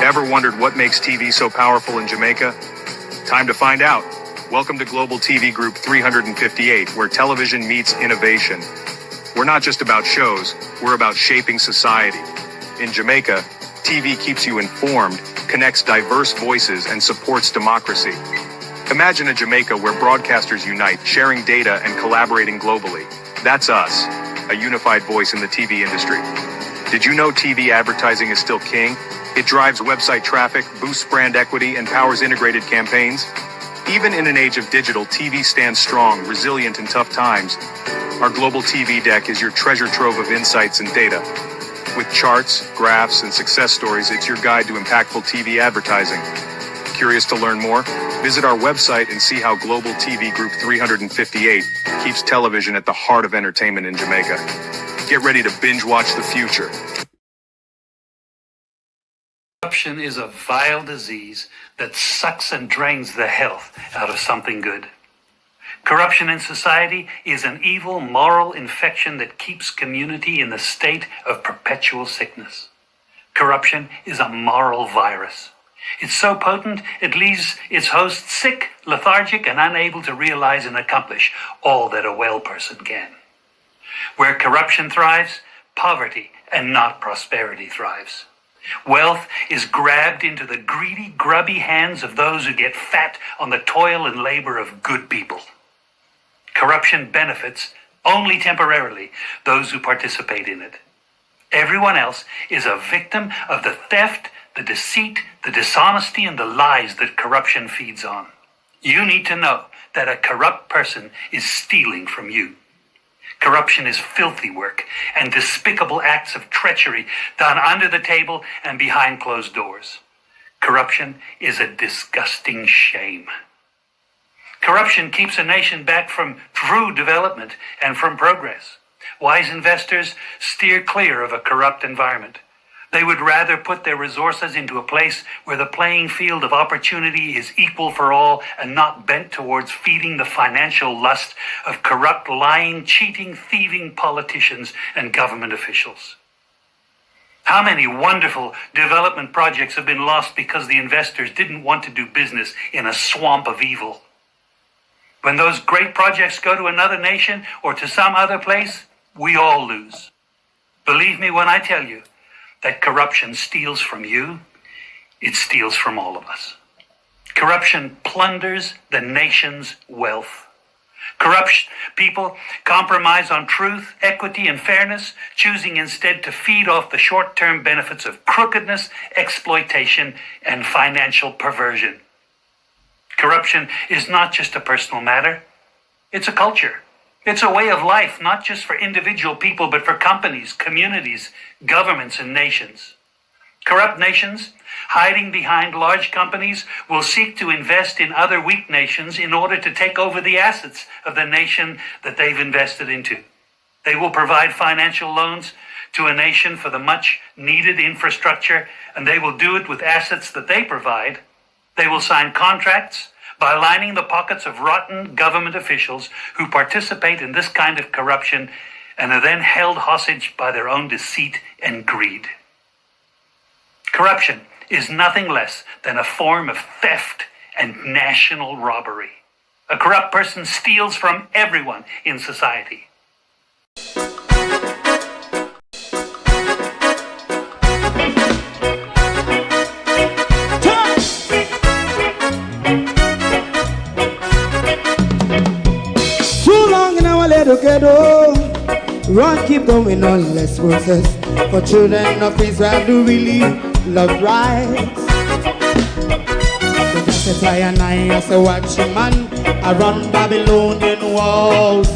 Ever wondered what makes TV so powerful in Jamaica? Time to find out. Welcome to Global TV Group 358, where television meets innovation. We're not just about shows, we're about shaping society. In Jamaica, TV keeps you informed, connects diverse voices, and supports democracy. Imagine a Jamaica where broadcasters unite, sharing data and collaborating globally. That's us, a unified voice in the TV industry. Did you know TV advertising is still king? It drives website traffic, boosts brand equity, and powers integrated campaigns. Even in an age of digital, TV stands strong, resilient in tough times. Our Global TV Deck is your treasure trove of insights and data. With charts, graphs, and success stories, it's your guide to impactful TV advertising. Curious to learn more? Visit our website and see how Global TV Group 358 keeps television at the heart of entertainment in Jamaica. Get ready to binge watch the future. Corruption is a vile disease that sucks and drains the health out of something good. Corruption in society is an evil moral infection that keeps community in a state of perpetual sickness. Corruption is a moral virus. It's so potent, it leaves its host sick, lethargic, and unable to realize and accomplish all that a well person can. Where corruption thrives, poverty and not prosperity thrives. Wealth is grabbed into the greedy, grubby hands of those who get fat on the toil and labor of good people. Corruption benefits, only temporarily, those who participate in it. Everyone else is a victim of the theft, the deceit, the dishonesty, and the lies that corruption feeds on. You need to know that a corrupt person is stealing from you. Corruption is filthy work and despicable acts of treachery done under the table and behind closed doors. Corruption is a disgusting shame. Corruption keeps a nation back from true development and from progress. Wise investors steer clear of a corrupt environment. They would rather put their resources into a place where the playing field of opportunity is equal for all and not bent towards feeding the financial lust of corrupt, lying, cheating, thieving politicians and government officials. How many wonderful development projects have been lost because the investors didn't want to do business in a swamp of evil? When those great projects go to another nation or to some other place, we all lose. Believe me when I tell you that corruption steals from you, it steals from all of us. Corruption plunders the nation's wealth. Corrupt people compromise on truth, equity, and fairness, choosing instead to feed off the short-term benefits of crookedness, exploitation, and financial perversion. Corruption is not just a personal matter, it's a culture. It's a way of life, not just for individual people, but for companies, communities, governments, and nations. Corrupt nations, hiding behind large companies, will seek to invest in other weak nations in order to take over the assets of the nation that they've invested into. They will provide financial loans to a nation for the much-needed infrastructure, and they will do it with assets that they provide. They will sign contracts by lining the pockets of rotten government officials who participate in this kind of corruption and are then held hostage by their own deceit and greed. Corruption is nothing less than a form of theft and national robbery. A corrupt person steals from everyone in society. Together, run, keep going on, less process. For children of Israel do really love rights. So just as I and I as a watching man, I run Babylonian walls.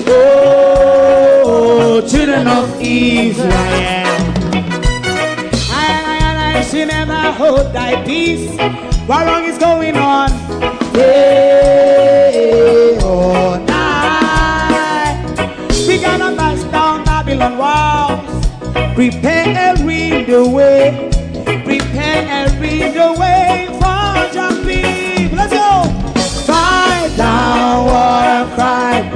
Oh, children of Israel, I shall never hold thy peace. What wrong is going on? Day or night. We gonna bust down Babylon walls. Prepare the way. Prepare the way for your people. Let's go. Fight down war and crime.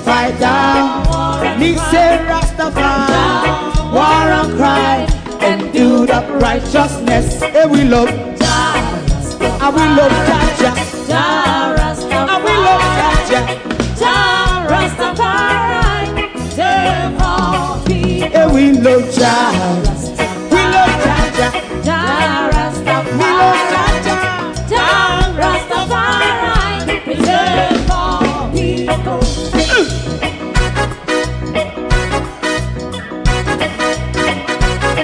Fight down. Me say Rastafari. War and crime. And do the up righteousness. And we love Jah, and we love Jah, Jah, and we love Jah, Jah, Rastafari, save all people. And we love Jah, we love Jah, Jah, Rastafari, we love Jah, Jah, Rastafari, save all people.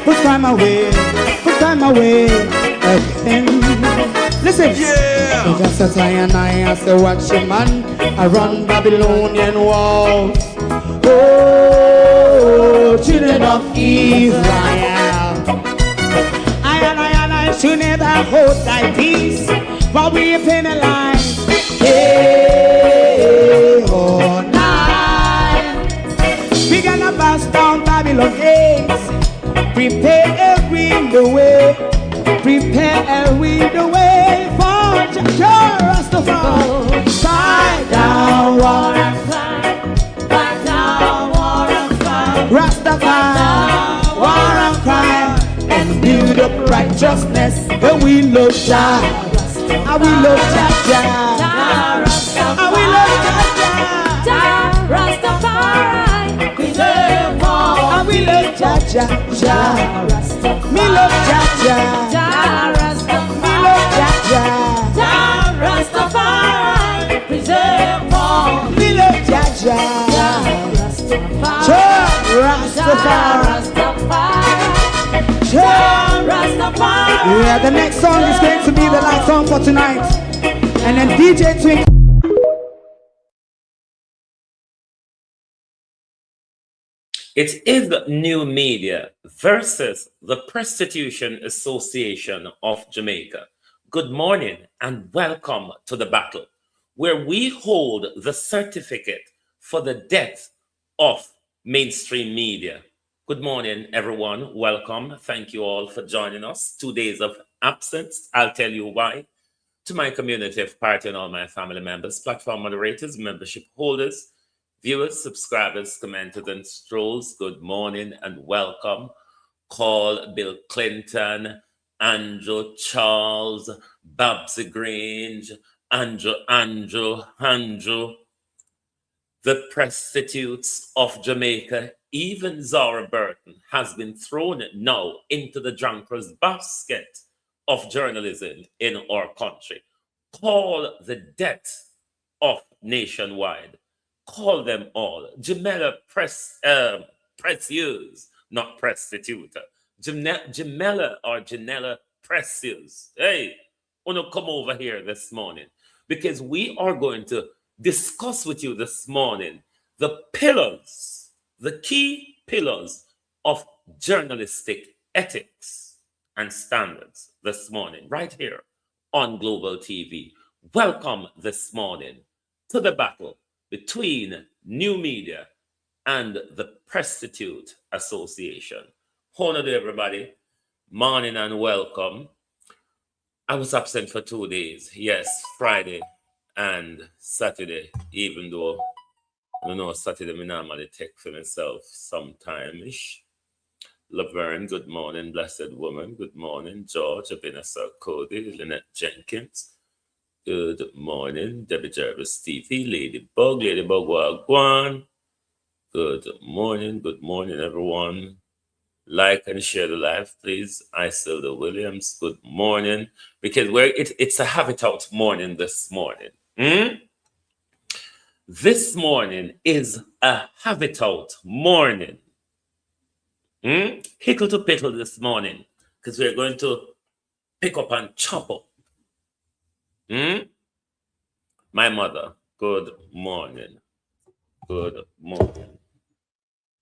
Put time away again. Listen, yeah. Just as I and I say, watch a man around Babylonian walls. Oh, children of Israel, I should never hold thy peace while we penalize. Hey, oh, night. We gonna bust down Babylon gates. Prepare every the way. Prepare every the way for Jah Rastafari. Fight down war and fight. Fight down war and fight. Rastafari, war and fight. And build up righteousness. And we love Jah. And we love Jah. And we love Jah. Jah Rastafari. Preserve all. And we love Jah. Jah Rastafari. Me love Jah. Jah Rastafari. Me love Jah. Jah Rastafari. Preserve all. Me love Jah. Jah Rastafari. Jah Rastafari. Jah Rastafari. Yeah, the next song is going to be the last song for tonight. And then DJ Twink. It is NewMedia versus the Prostitution Association of Jamaica. Good morning and welcome to the battle, where we hold the certificate for the death of mainstream media. Good morning, everyone. Welcome. Thank you all for joining us. 2 days of absence. I'll tell you why. To my community of party and all my family members, platform moderators, membership holders, viewers, subscribers, commenters, and strolls, good morning and welcome. Call Bill Clinton, Andrew Charles, Babsy Grange, Andrew. The prostitutes of Jamaica, even Zara Burton, has been thrown now into the drunkard's basket of journalism in our country. Call the death of Nationwide. Call them all. Jamela Precious, not prostitute. Jamela or Janella Precious. Hey, wanna come over here this morning because we are going to discuss with you this morning the pillars, the key pillars of journalistic ethics and standards this morning, right here on Global TV. Welcome this morning to the battle between NewMedia and the Prostitute Association. Honor to everybody. Morning and welcome. I was absent for 2 days. Yes, Friday and Saturday, even though I know Saturday I normally take for myself sometime-ish. Laverne, good morning. Blessed Woman, good morning. George, Abinasar Cody, Lynette Jenkins, good morning. Debbie Jarvis, Stevie, Ladybug Wagwan. Good morning, everyone. Like and share the live, please. Isilda Williams, good morning. Because it's a have it out morning this morning. This morning is a have it out morning. Hickle to pickle this morning. Because we're going to pick up and chop up. My mother, good morning. Good morning.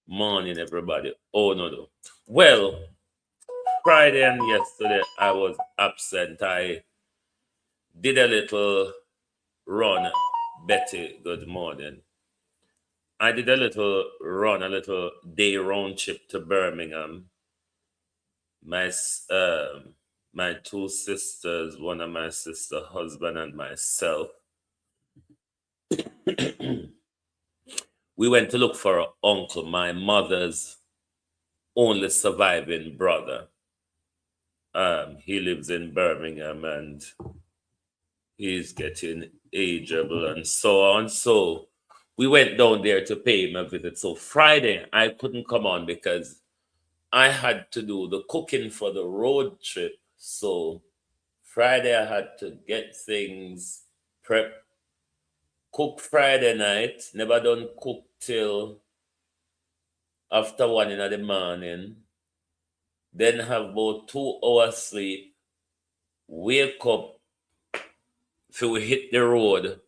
Morning, everybody. Oh, no. Well, Friday and yesterday, I was absent. I did a little run. Betty, good morning. I did a little day round trip to Birmingham. My two sisters, one of my sister's husband and myself, we went to look for our uncle, my mother's only surviving brother. He lives in Birmingham and he's getting ageable and so on. So we went down there to pay him a visit. So Friday, I couldn't come on because I had to do the cooking for the road trip. So Friday, I had to get things prepped. Cook Friday night, never done cook till after 1 in the morning. Then have about 2 hours sleep. Wake up till we hit the road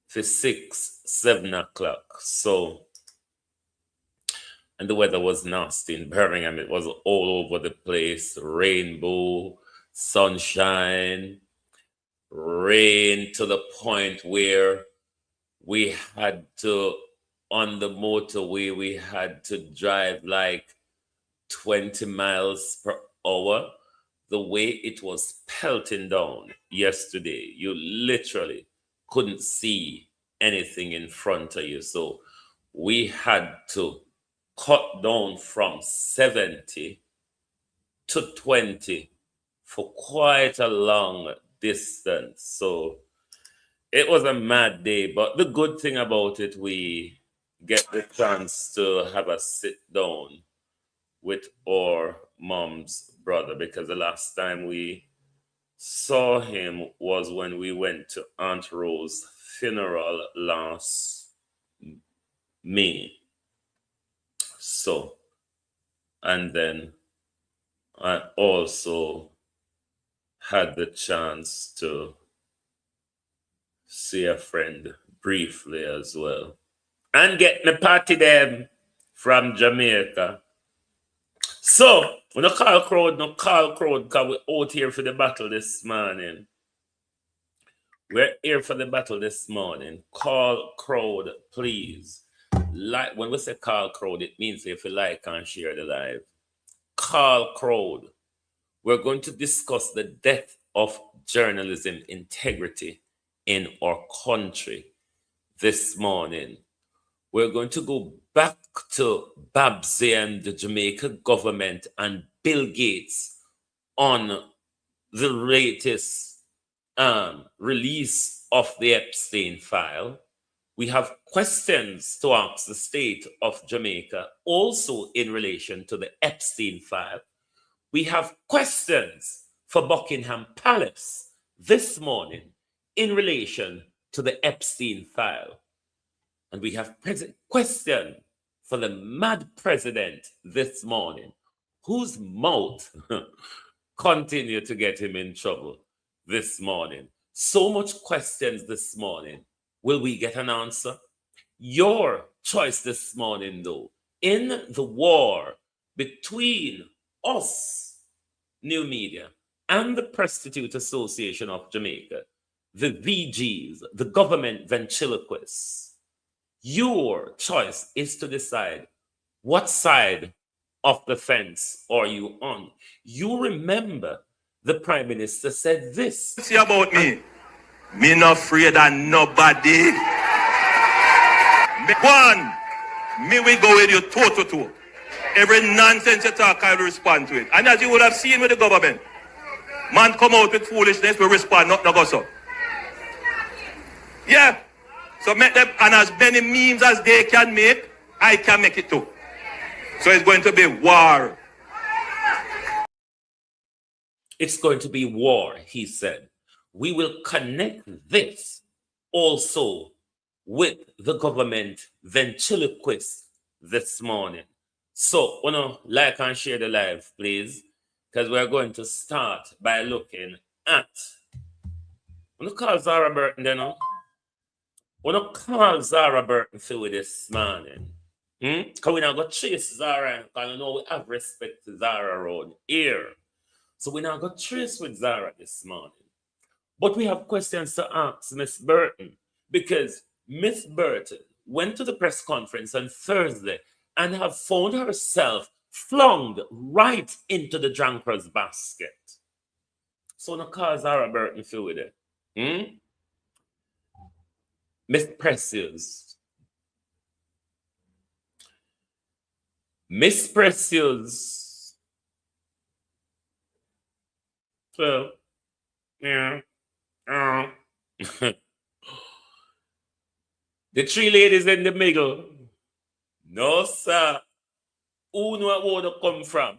for 6, 7 o'clock. So, and the weather was nasty in Birmingham. It was all over the place. Rainbow, sunshine, rain to the point where we had to, on the motorway, we had to drive like 20 miles per hour. The way it was pelting down yesterday, you literally couldn't see anything in front of you. So we had to cut down from 70 to 20 for quite a long distance. So it was a mad day, but the good thing about it, we get the chance to have a sit down with our mom's brother, because the last time we saw him was when we went to Aunt Rose's funeral last May. So, and then I also had the chance to see a friend briefly as well. And get me party them from Jamaica. So, we no call crowd, because we're out here for the battle this morning. We're here for the battle this morning. Call crowd, please. Like, when we say call crowd, it means if you like and share the live. Call crowd. We're going to discuss the death of journalism integrity in our country this morning. We're going to go back to Babsy and the Jamaica government and Bill Gates on the latest release of the Epstein file. We have questions to ask the state of Jamaica also in relation to the Epstein file. We have questions for Buckingham Palace this morning in relation to the Epstein file. And we have question for the mad president this morning, whose mouth continue to get him in trouble this morning. So much questions this morning. Will we get an answer? Your choice this morning, though, in the war between us, NewMedia, and the Prostitute Association of Jamaica, the VGs, the government ventriloquists, your choice is to decide what side of the fence are you on. You remember the Prime Minister said this. See about me. Me not afraid of nobody. One, me will go with you toe to toe. Every nonsense you talk, I will respond to it. And as you would have seen with the government, man come out with foolishness, we respond, not go so. Yeah. So make them, and as many memes as they can make, I can make it too. So it's going to be war. It's going to be war, he said. We will connect this also with the government ventriloquist this morning. So, like and share the live, please, because we're going to start by looking at. I'm going to call Zara Burton, you know. I'm going to call Zara Burton through this morning. Because we're not going to chase Zara, because I know we have respect to Zara around here. So we're not going to trace with Zara this morning. But we have questions to ask Miss Burton, because Miss Burton went to the press conference on Thursday and have found herself flung right into the drunker's basket. So no call Zara Burton through with it. Miss Precious. Miss Precious. So, yeah. uh, the three ladies in the middle. No, sir. Who know where to come from?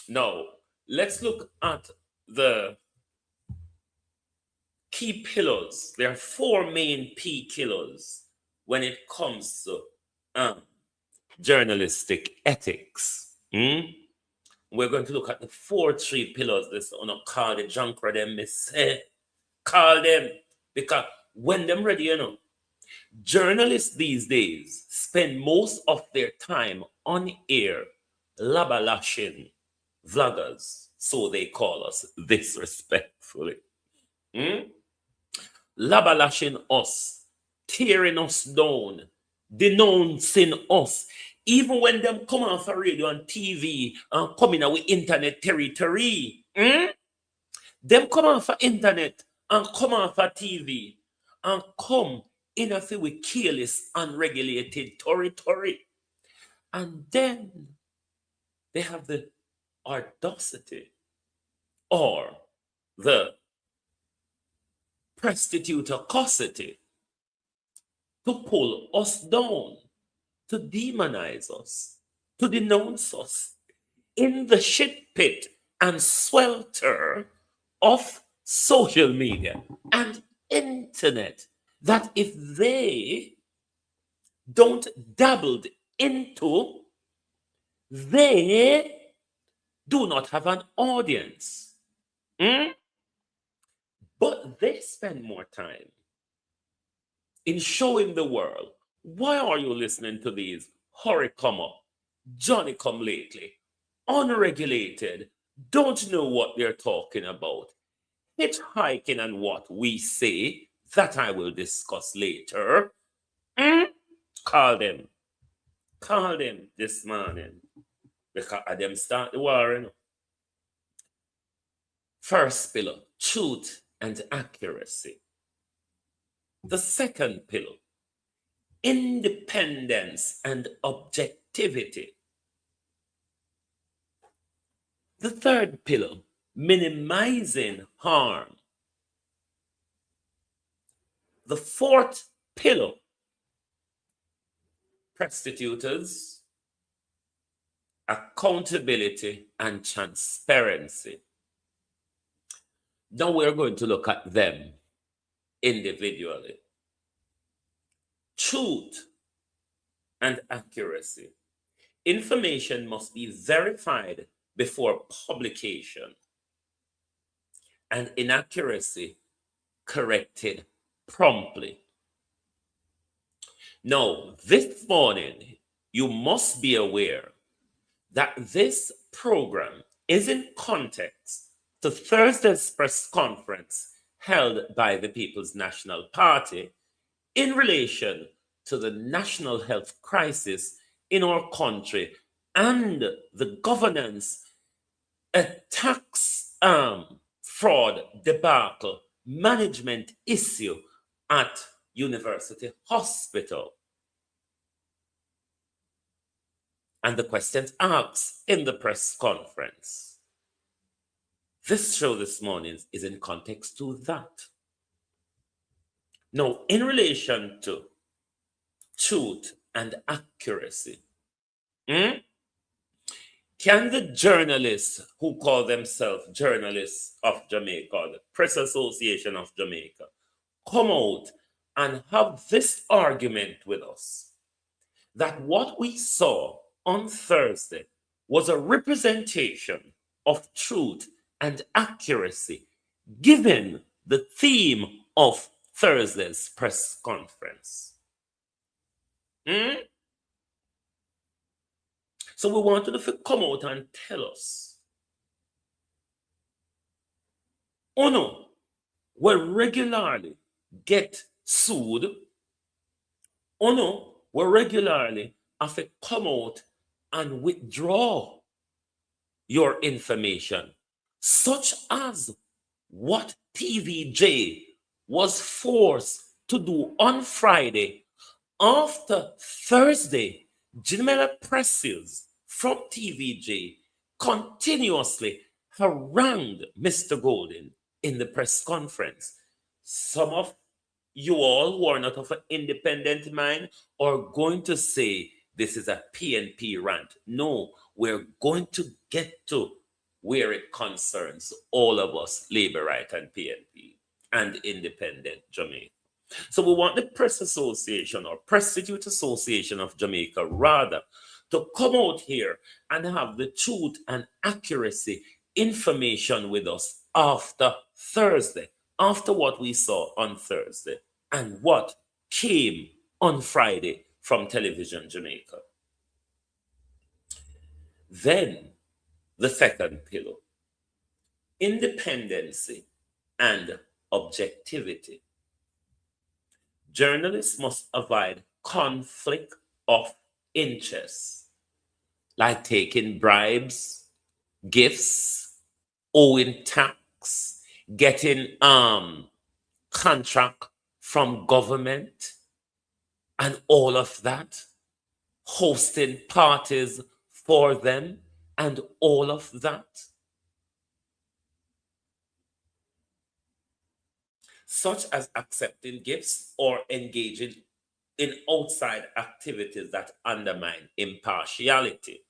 Now, let's look at the key pillars. There are four main key pillars when it comes to um, journalistic ethics. We're going to look at the three pillars. This on a call the junk them, me say, call them because when them ready, journalists these days spend most of their time on air labalashing vloggers, so they call us disrespectfully. Labalashing us, tearing us down, denouncing us. Even when them come off a radio and TV and come in our internet territory, them come off of internet and come off of TV and come in a few with careless, unregulated territory. And then they have the audacity or the prostitutocity to pull us down, to demonize us, to denounce us in the shit pit and swelter of social media and internet, that if they don't dabbled into, they do not have an audience. But they spend more time in showing the world, why are you listening to these hurry come up, Johnny come lately, unregulated, don't know what they're talking about, hitchhiking and what we say, that I will discuss later. Call them this morning, because of them start the war. First pillar, truth and accuracy. The second pillar, independence and objectivity. The third pillar, minimizing harm. The fourth pillar, prostitutors, accountability and transparency. Now we're going to look at them individually. Truth and accuracy. Information must be verified before publication, and inaccuracy corrected promptly. Now, this morning, you must be aware that this program is in context to Thursday's press conference held by the People's National Party in relation to the national health crisis in our country and the governance, a tax fraud debacle management issue at University Hospital. And the questions asked in the press conference. This show this morning is in context to that. Now, in relation to truth and accuracy, can the journalists who call themselves journalists of Jamaica, or the Press Association of Jamaica, come out and have this argument with us that what we saw on Thursday was a representation of truth and accuracy, given the theme of Thursday's press conference? So we wanted to come out and tell us, oh no, we regularly get sued. Oh no, we regularly have to come out and withdraw your information, such as what TVJ was forced to do on Friday after Thursday. Jamaica presses from TVJ continuously harangued Mr. Golden in the press conference. Some of you all who are not of an independent mind are going to say this is a PNP rant. No, we're going to get to where it concerns all of us, Labour Right and PNP and Independent Jamaica. So we want the Press Association or Prostitute Association of Jamaica rather to come out here and have the truth and accuracy information with us after Thursday, after what we saw on Thursday and what came on Friday from Television Jamaica. Then the second pillar, independency and objectivity. Journalists must avoid conflict of interest, like taking bribes, gifts, owing tax, getting contract from government, and all of that, hosting parties for them, and all of that. Such as accepting gifts or engaging in outside activities that undermine impartiality.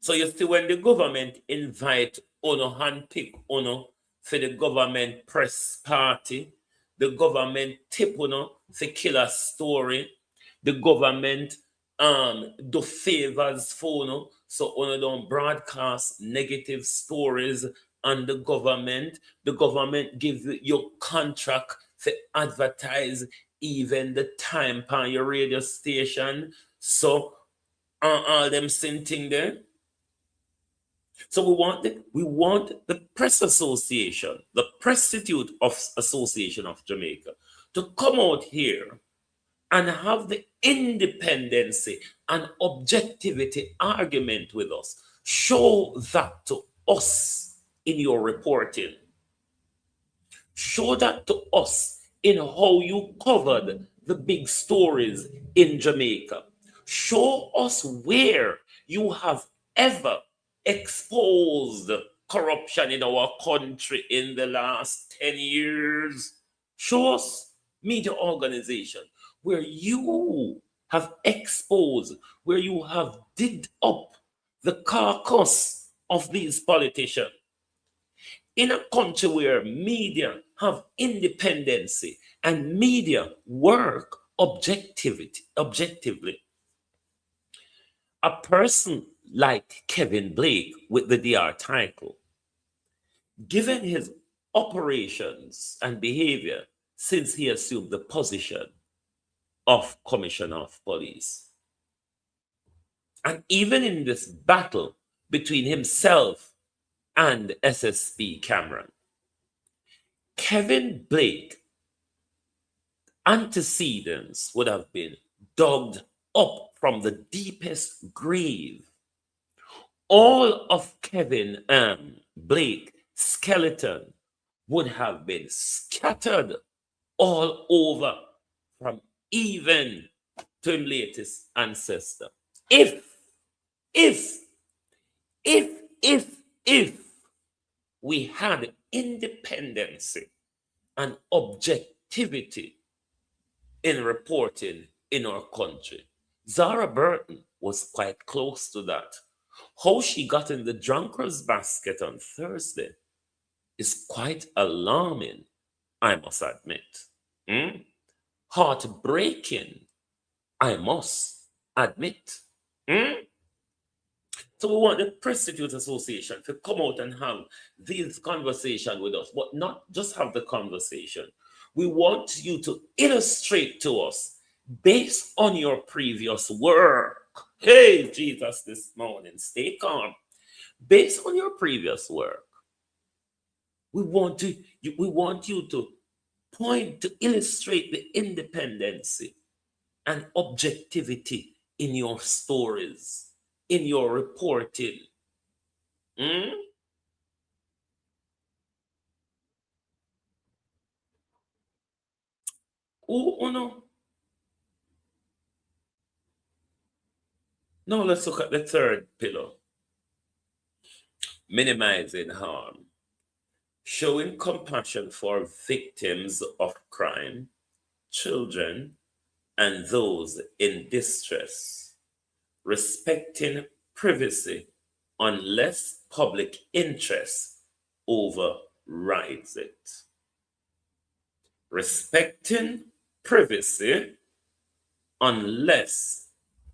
So you see, when the government invite uno handpick uno for the government press party, the government tip uno for kill a story, the government do favors for uno, so uno don't broadcast negative stories on the government give you contract to advertise even the time on your radio station. So all them same thing there. So we want the Press Association, the Prostitute of Association of Jamaica, to come out here and have the independency and objectivity argument with us. Show that to us in your reporting. Show that to us in how you covered the big stories in Jamaica. Show us where you have ever exposed corruption in our country in the last 10 years. Show us media organization where you have exposed, where you have digged up the carcass of these politicians. In a country where media have independency and media work objectively, a person like Kevin Blake with the DR title, given his operations and behavior since he assumed the position of Commissioner of Police, and even in this battle between himself and SSP Cameron, Kevin Blake antecedents would have been dug up from the deepest grave. All of Kevin Blake's skeleton would have been scattered all over from even to his latest ancestor. If we had independency and objectivity in reporting in our country, Zara Burton was quite close to that. How she got in the drunkard's basket on Thursday is quite alarming, I must admit. Heartbreaking, I must admit. So we want the Prostitute Association to come out and have this conversation with us, but not just have the conversation. We want you to illustrate to us based on your previous work. Hey, Jesus, this morning, stay calm. Based on your previous work, we want you to point to illustrate the independency and objectivity in your stories, in your reporting. Oh no. Now let's look at the third pillar. minimizing harm, showing compassion for victims of crime, children, and those in distress, respecting privacy unless public interest overrides it. Respecting privacy unless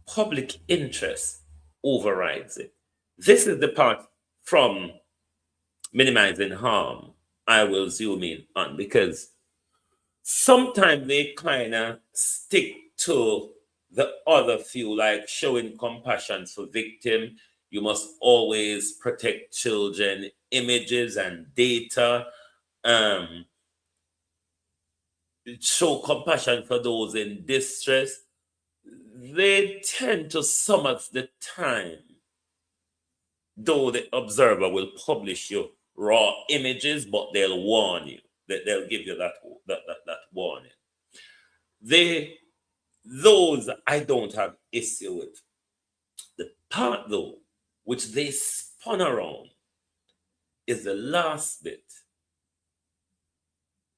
public interest overrides it. This is the part from minimizing harm I will zoom in on, because sometimes they kind of stick to the other few, like showing compassion for victim. You must always protect children, images and data. Um, show compassion for those in distress. They tend to, some of the time, though the observer will publish you raw images, but they'll warn you. They'll give you that warning. Those I don't have issue with. The part though, which they spun around, is the last bit.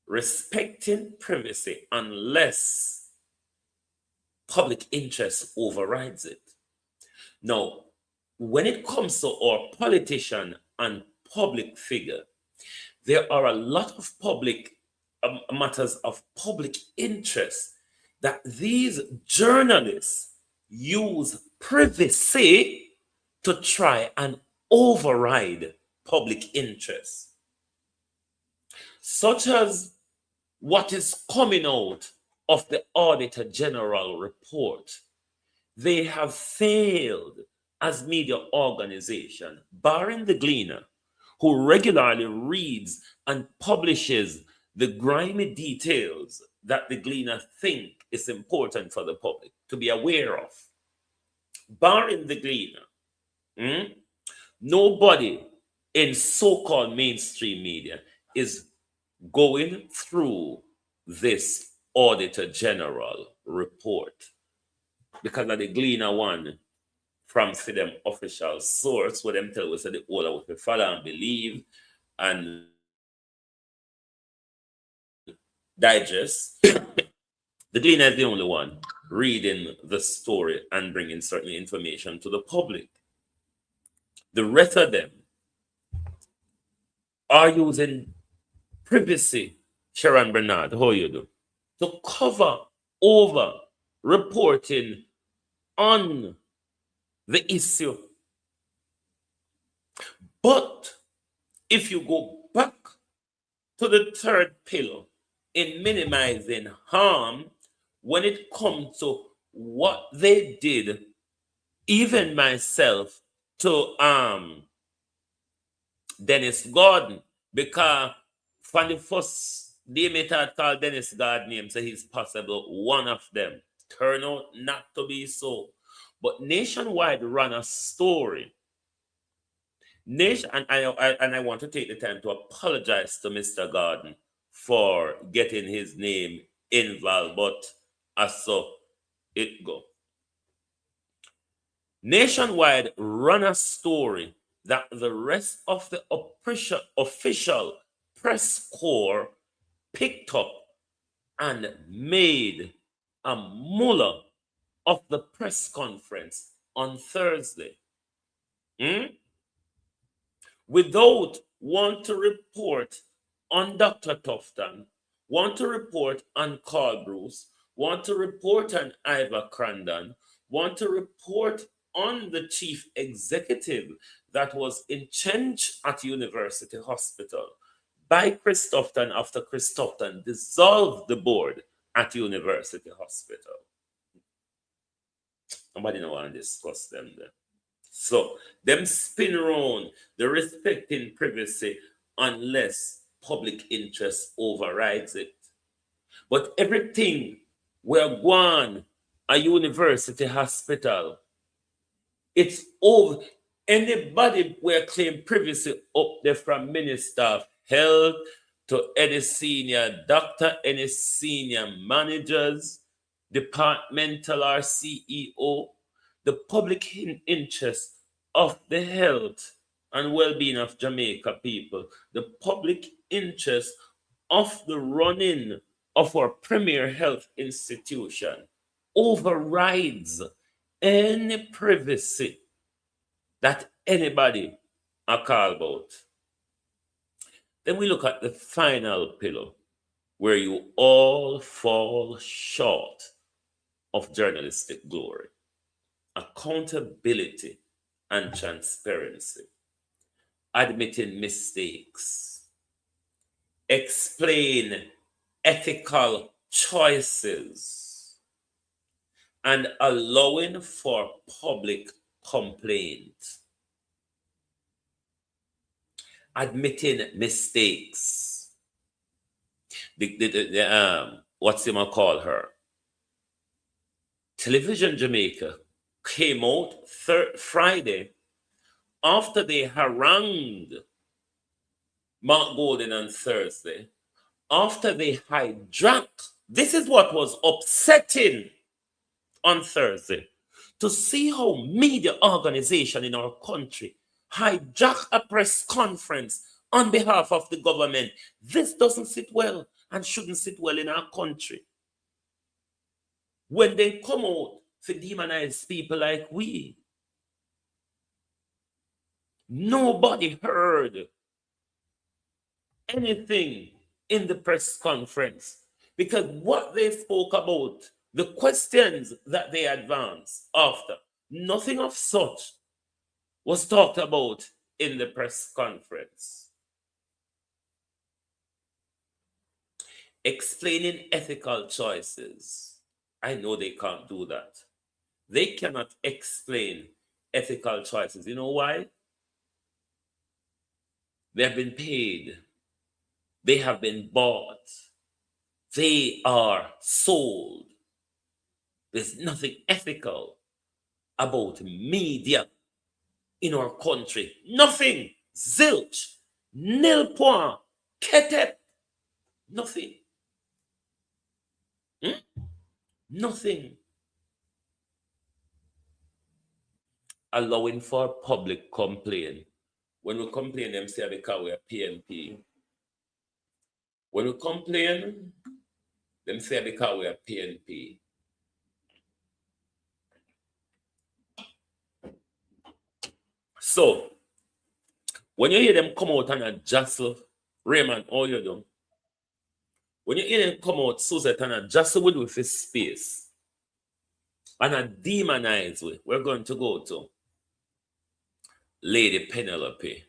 Respecting privacy unless public interest overrides it. Now, when it comes to our politician and public figure, there are a lot of public matters of public interest that these journalists use privacy to try and override public interest, such as what is coming out of the Auditor General report. They have failed as media organization, barring the Gleaner, who regularly reads and publishes the grimy details that the Gleaner think is important for the public to be aware of. Barring the Gleaner, nobody in so-called mainstream media is going through this Auditor General report, because of the Gleaner one from them official source, where them tell us that the all what we follow and believe and digest. The Gleaner is the only one reading the story and bringing certain information to the public. The rest of them are using privacy, Sharon Bernard, how you do, to cover over reporting on the issue. But if you go back to the third pillar in minimizing harm, when it comes to what they did, even myself, to Dennis Gordon, because from the first day me thought called Dennis Gordon name, so he's possible one of them. Turn out not to be so. But Nationwide ran a story. And I want to take the time to apologize to Mr. Gordon for getting his name involved, but as so it go. Nationwide ran a story that the rest of the official press corps picked up and made a mullah of the press conference on Thursday. Without want to report on Dr. Tufton, want to report on Carl Bruce, want to report on Ivor Crandon, want to report on the chief executive that was in charge at University Hospital by Chris Tufton after Chris Tufton dissolved the board at University Hospital. Nobody don't want to discuss them there. So them spin around the respecting privacy unless public interest overrides it. But everything we're going a university hospital, it's over. Anybody will claim privacy up there, from Minister of Health to any senior doctor, any senior managers, departmental or CEO, the public interest of the health and well-being of Jamaica people, the public interest of the running of our premier health institution overrides any privacy that anybody are called about. Then we look at the final pillar, where you all fall short of journalistic glory: accountability and transparency, admitting mistakes, explain ethical choices, and allowing for public complaint. Admitting mistakes. What's him call her? Television Jamaica came out Friday after they harangued Mark Golden on Thursday, after they hijacked. This is what was upsetting on Thursday, to see how media organization in our country hijack a press conference on behalf of the government. This doesn't sit well and shouldn't sit well in our country. When they come out to demonize people like we, nobody heard anything in the press conference, because what they spoke about, the questions that they advanced after, nothing of such was talked about in the press conference. Explaining ethical choices. I know they can't do that. They cannot explain ethical choices. You know why? They have been paid. They have been bought. They are sold. There's nothing ethical about media in our country. Nothing. Zilch. Nil point. Ketep. Nothing. Nothing. Allowing for public complaint. When we complain, them say because we are PNP. When we complain, them say because we are PNP. So, when you hear them come out and adjustle, Raymond, all you do, when you hear them come out, Suzette, and adjustle with his space, and a demonize with, we're going to go to Lady Penelope.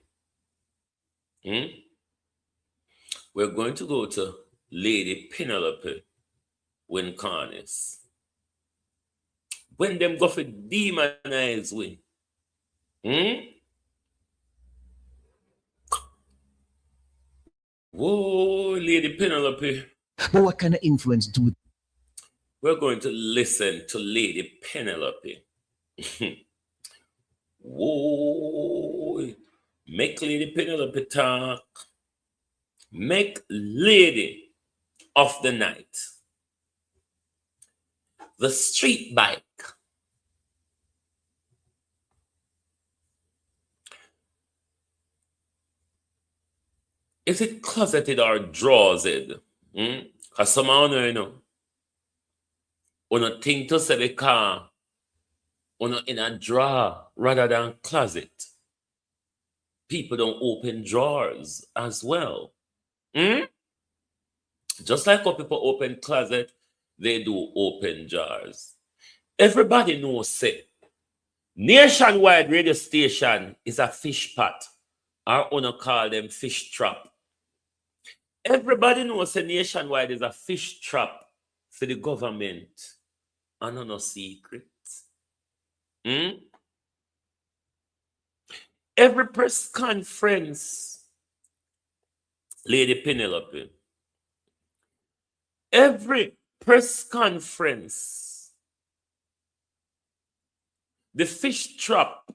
We're going to go to Lady Penelope Wincarnis. When them go for demonize with, whoa, Lady Penelope. But what kind of influence do We're going to listen to Lady Penelope. Whoa, make Lady Penelope talk. Make Lady of the Night. The street bike. Is it closeted or drawsed? Because some of you know, you think to say because you in a drawer rather than closet. People don't open drawers as well. Just like how people open closet, they do open jars. Everybody knows, say, nationwide radio station is a fish pot. Or wanna call them fish trap. Everybody knows a nationwide is a fish trap for the government. And no secret. Every press conference, Lady Penelope, every press conference, the fish trap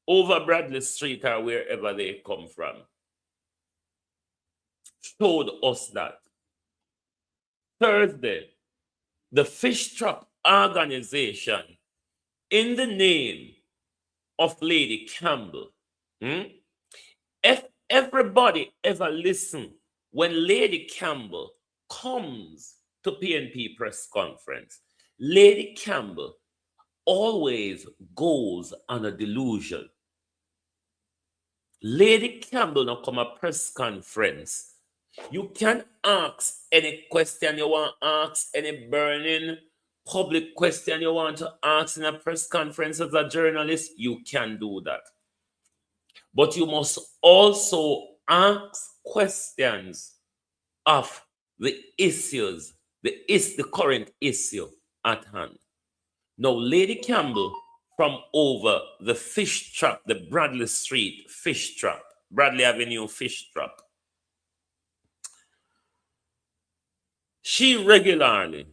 over Bradley Street or wherever they come from showed us that. Thursday, the fish trap organization, in the name of Lady Campbell, Hmm? If everybody ever listen when Lady Campbell comes to PNP press conference, Lady Campbell always goes on a delusion. Lady Campbell now come a press conference. You can ask any question you want to ask, any burning public question you want to ask in a press conference as a journalist, you can do that. But you must also ask questions of the issues, the current issue at hand. Now, Lady Campbell from over the fish trap, the Bradley Street fish trap, Bradley Avenue fish trap, she regularly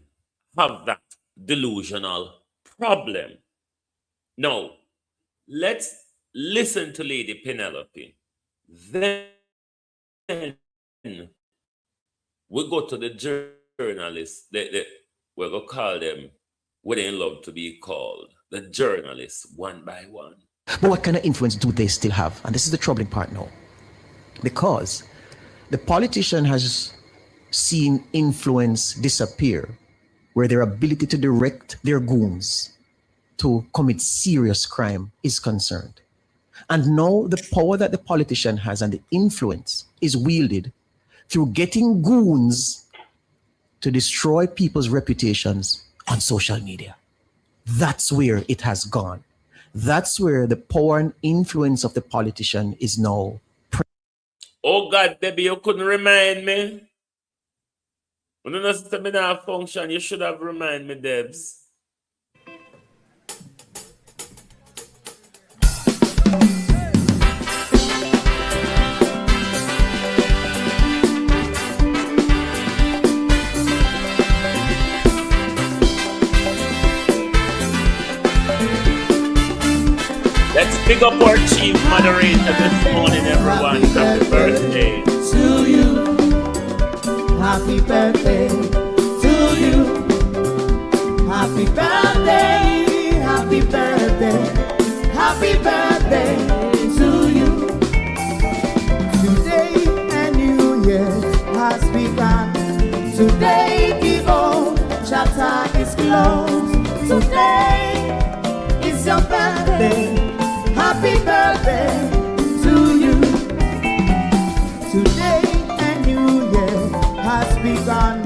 have that delusional problem. Now, let's listen to Lady Penelope. Then we go to the journalists. We're going to call them what they love to be called, the journalists, one by one. But what kind of influence do they still have? And this is the troubling part now. Because the politician has seen influence disappear, where their ability to direct their goons to commit serious crime is concerned. And now the power that the politician has and the influence is wielded through getting goons to destroy people's reputations on social media. That's where it has gone. That's where the power and influence of the politician is now. Oh God, Debbie, you couldn't remind me. When you know that function, you should have reminded me, Debs. Let's pick up our chief moderator this morning, everyone. Happy birthday to you. Happy birthday to you. Happy birthday, happy birthday, happy birthday to you. Today a new year has begun. Today the old chapter is closed. Today is your birthday. Happy birthday to you. Today a new year has begun.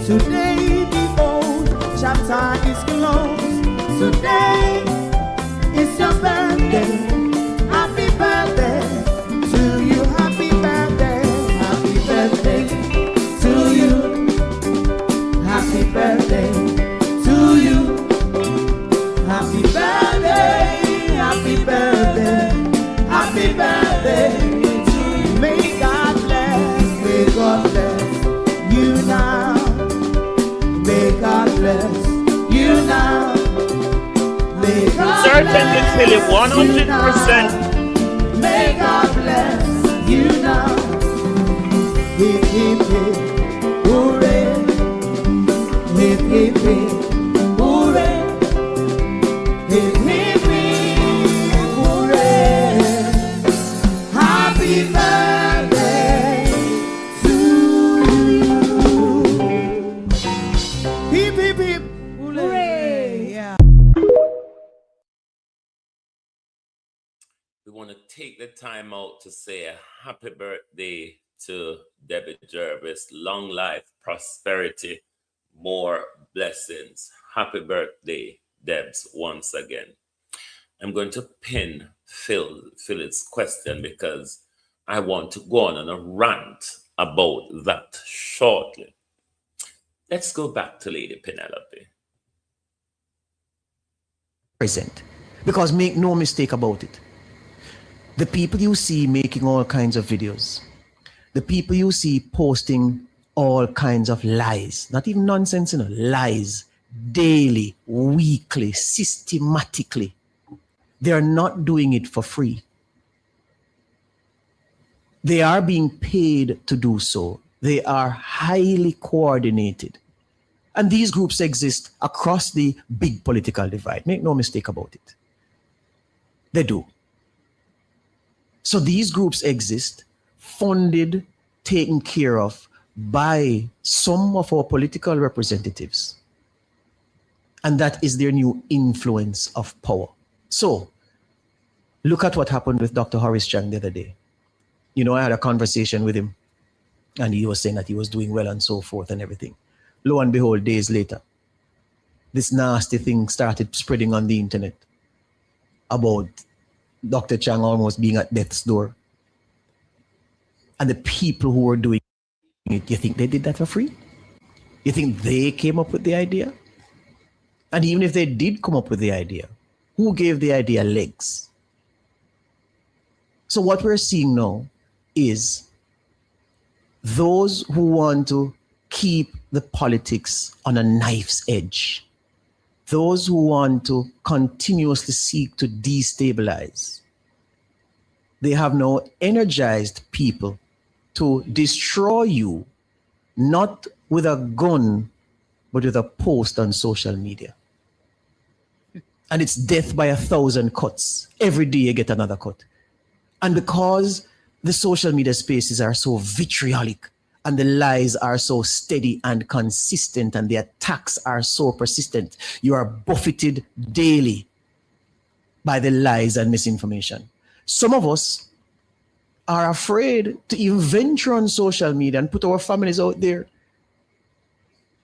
Today the old chapter is closed. Today is your birthday. Happy birthday to you. Happy birthday. Happy birthday to you. Happy birthday to you. Happy birthday. Happy birthday, happy birthday to you. May God bless you now. May God bless you now. May God certainly feel it 100%. May God bless you now. Hip hip hip, hooray! Hip hip hip, hooray! Hip hip hip, hooray! Happy birthday to you. Hip hip hip, hooray! Yeah. We want to take the time out to say a happy birthday to Debbie Jervis. Long life, prosperity, more blessings. Happy birthday, Debs, once again. I'm going to pin Phil's question because I want to go on a rant about that shortly. Let's go back to Lady Penelope. Present. Because make no mistake about it. The people you see making all kinds of videos, the people you see posting all kinds of lies, not even nonsense, lies, daily, weekly, systematically, they are not doing it for free. They are being paid to do so. They are highly coordinated. And these groups exist across the big political divide. Make no mistake about it. They do. So these groups exist, funded, taken care of by some of our political representatives. And that is their new influence of power. So look at what happened with Dr. Horace Chang the other day. You know, I had a conversation with him and he was saying that he was doing well and so forth and everything. Lo and behold, days later, this nasty thing started spreading on the internet about Dr. Chang almost being at death's door. And the people who were doing it, you think they did that for free? You think they came up with the idea? And even if they did come up with the idea, who gave the idea legs? So what we're seeing now is those who want to keep the politics on a knife's edge, those who want to continuously seek to destabilize, they have now energized people to destroy you, not with a gun, but with a post on social media. And it's death by 1,000 cuts. Every day you get another cut. And because the social media spaces are so vitriolic and the lies are so steady and consistent and the attacks are so persistent, you are buffeted daily by the lies and misinformation. Some of us are afraid to even venture on social media and put our families out there.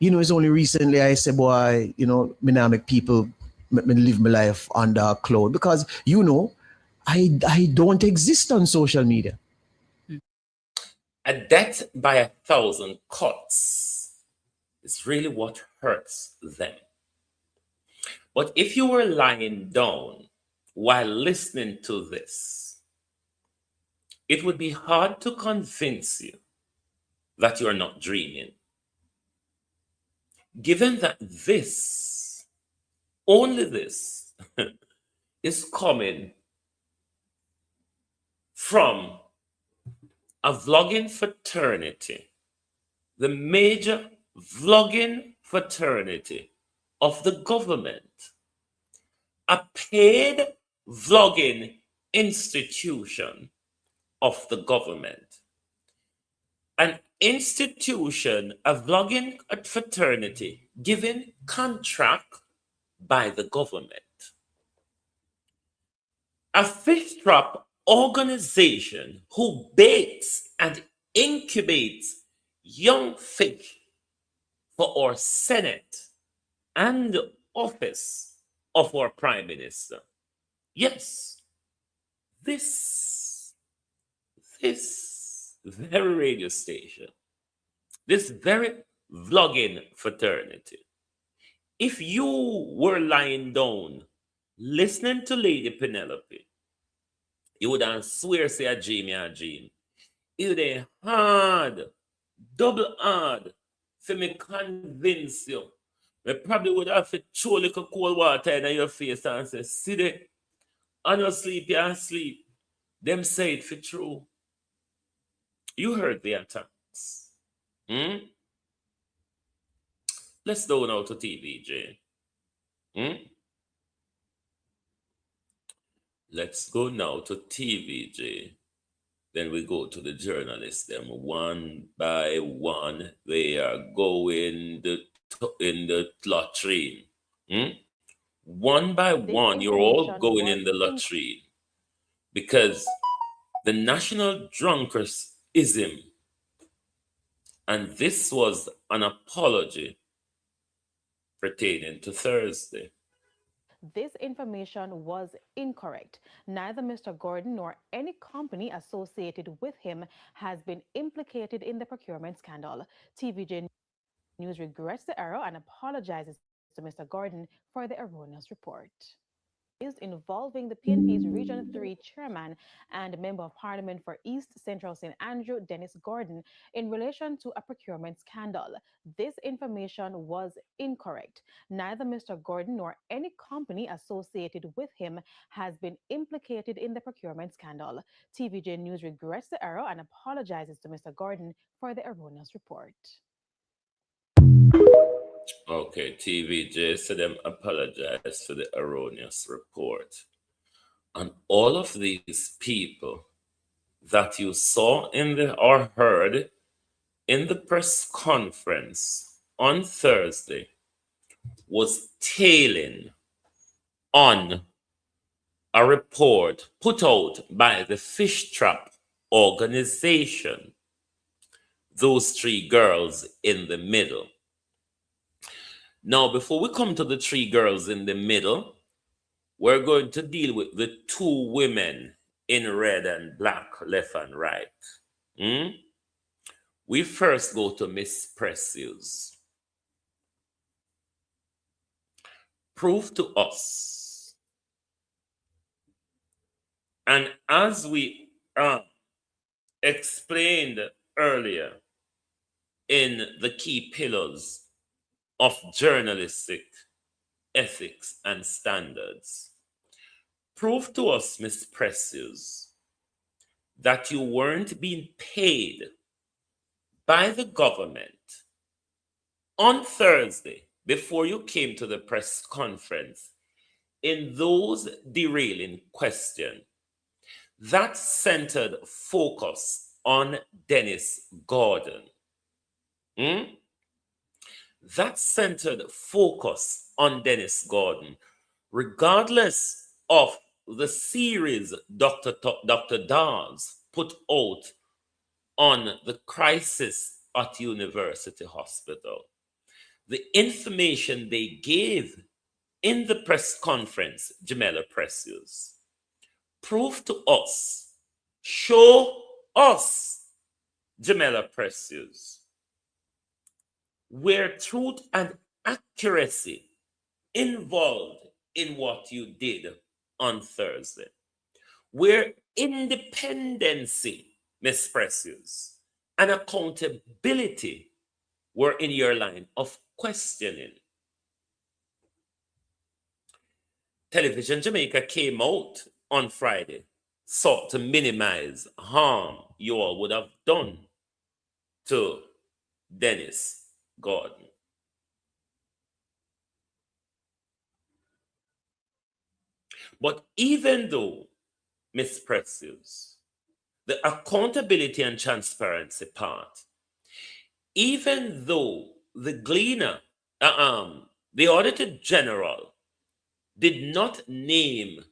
You know, it's only recently I said, boy, you know, me now make people me live my life under a cloud because, you know, I don't exist on social media. A death by 1,000 cuts is really what hurts them. But if you were lying down while listening to this, it would be hard to convince you that you're not dreaming. Given that this, only this, is coming from a vlogging fraternity, the major vlogging fraternity of the government, a paid vlogging institution of the government, an institution, a vlogging fraternity given contract by the government, a fish trap organization who baits and incubates young fish for our Senate and office of our Prime Minister. Yes, this very radio station, this very vlogging fraternity, if you were lying down listening to Lady Penelope, you would swear say a dream. It would be hard, double hard for me convince you. I probably would have to throw a little cold water in your face and say, see there, on your sleep, you sleep. Them say it for true. You heard the attacks. Let's go now to TVJ. Let's go now to TVJ. Then we go to the journalists. Them one by one, they are going in the latrine. One by one, you're all going in the latrine because the national drunkerism, and this was an apology pertaining to Thursday. This information was incorrect. Neither Mr. Gordon nor any company associated with him has been implicated in the procurement scandal. TVJ News regrets the error and apologizes to Mr. Gordon for the erroneous report. Is involving the PNP's Region 3 chairman and Member of Parliament for East Central St. Andrew, Dennis Gordon, in relation to a procurement scandal. This information was incorrect. Neither Mr. Gordon nor any company associated with him has been implicated in the procurement scandal. TVJ News regrets the error and apologizes to Mr. Gordon for the erroneous report. Okay, TVJ said them apologize for the erroneous report. And all of these people that you saw in the or heard in the press conference on Thursday was tailing on a report put out by the Fish Trap organization, those three girls in the middle. Now, before we come to the three girls in the middle, we're going to deal with the two women in red and black, left and right. We first go to Miss Precious. Prove to us. And as we explained earlier in the key pillars of journalistic ethics and standards, prove to us, Miss Precious, that you weren't being paid by the government on Thursday before you came to the press conference in those derailing questions that centered focus on Dennis Gordon. That centered focus on Dennis Gordon, regardless of the series Dr. Dawes put out on the crisis at University Hospital. The information they gave in the press conference, Jamela Precious, prove to us, show us, Jamela Precious, where truth and accuracy involved in what you did on Thursday, where independency, Miss Precious, and accountability were in your line of questioning. Television Jamaica came out on Friday, sought to minimize harm you all would have done to Dennis Gordon. But even though, Miss Precious, the accountability and transparency part, even though the Gleaner, the Auditor General did not name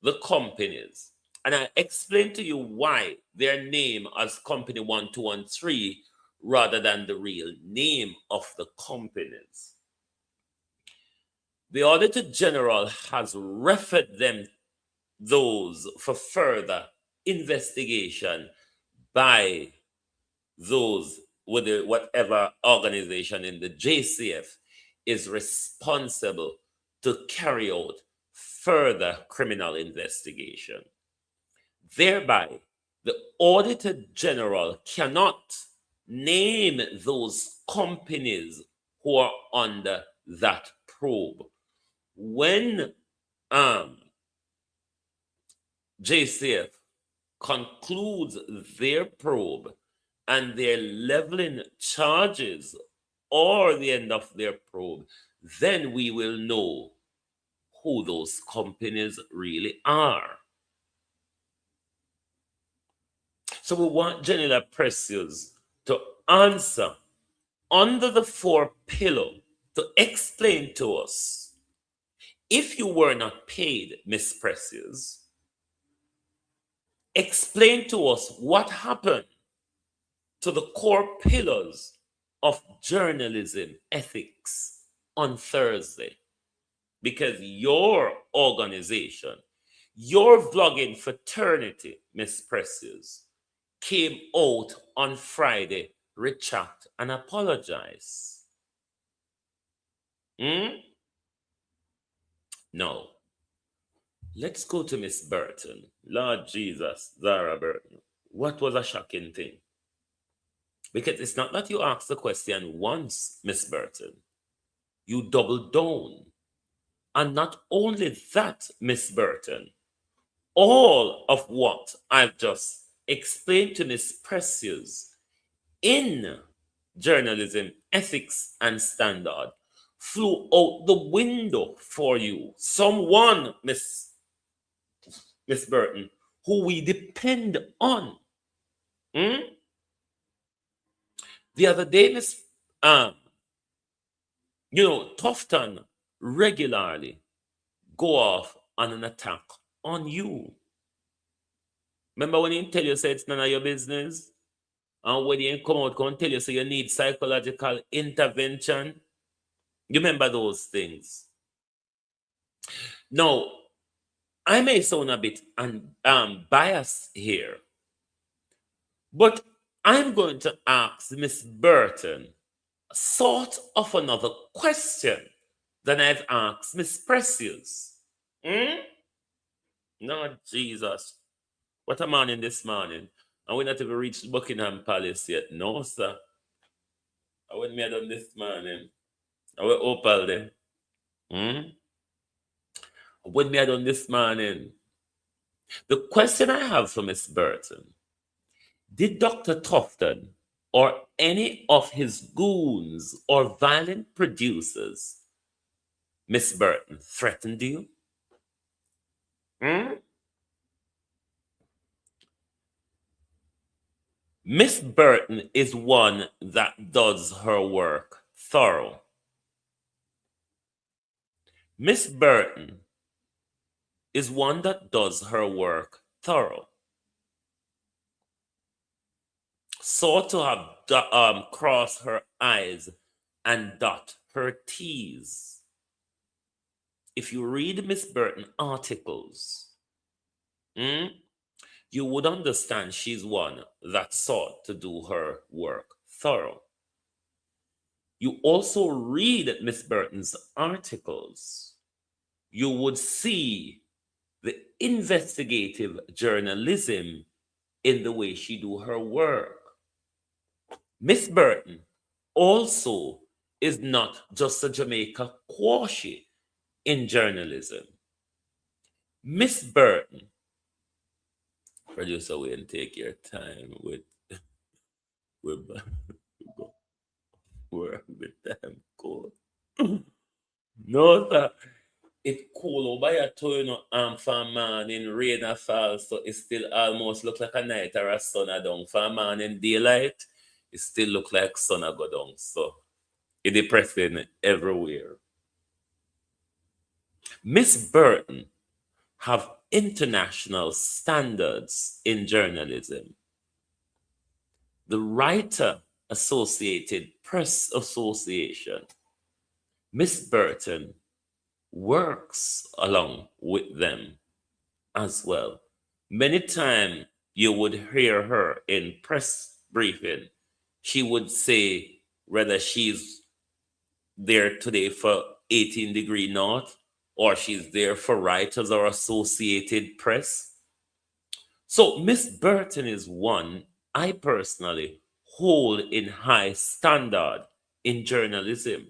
the companies, and I explained to you why they're named as Company 1, 2, and 3 rather than the real name of the companies. The Auditor General has referred them those for further investigation by those with whatever organization in the JCF is responsible to carry out further criminal investigation. Thereby, the Auditor General cannot name those companies who are under that probe. When JCF concludes their probe and their leveling charges or the end of their probe, then we will know who those companies really are. So we want Janela Precious to answer under the 4 pillar to explain to us, if you were not paid, Miss Precious, explain to us what happened to the core pillars of journalism ethics on Thursday. Because your organization, your vlogging fraternity, Miss Precious, came out on Friday, retract and apologize. No. Let's go to Miss Burton. Lord Jesus, Zara Burton. What was a shocking thing? Because it's not that you asked the question once, Miss Burton. You doubled down. And not only that, Miss Burton, all of what I've just explained to Miss Precious in journalism, ethics, and standard flew out the window for you. Someone, Miss Burton, who we depend on. Hmm? The other day, Miss, Tufton regularly go off on an attack on you. Remember when he tell you say it's none of your business? And when he come out, come tell you so you need psychological intervention. You remember those things? Now, I may sound a bit biased here, but I'm going to ask Miss Burton sort of another question than I've asked Miss Precious. Hmm? No, Jesus. What a morning this morning. And we not even reached Buckingham Palace yet. No, sir. I went me done this morning. I went Opal there. Hmm? When me done this morning. The question I have for Miss Burton, did Dr. Tufton or any of his goons or violent producers, Miss Burton, threaten you? Hmm? Miss Burton is one that does her work thorough. Miss Burton is one that does her work thorough. So to have crossed her I's and dot her T's. If you read Miss Burton articles, you would understand she's one that sought to do her work thorough. You also read Miss Burton's articles, you would see the investigative journalism in the way she do her work. Miss Burton also is not just a Jamaica quashi in journalism. Miss Burton, producer, we and take your time with with work with them cool. No, sir. It cool over here too, for a man in rain or fall, so it still almost look like a night or a sun a down. For a man in daylight, it still look like sun a go down. So it depressing everywhere. Miss Burton have international standards in journalism. The Writer Associated Press Association, Miss Burton works along with them as well. Many times you would hear her in press briefing. She would say whether she's there today for 18° North or she's there for Writers or Associated Press. So Miss Burton is one I personally hold in high standard in journalism.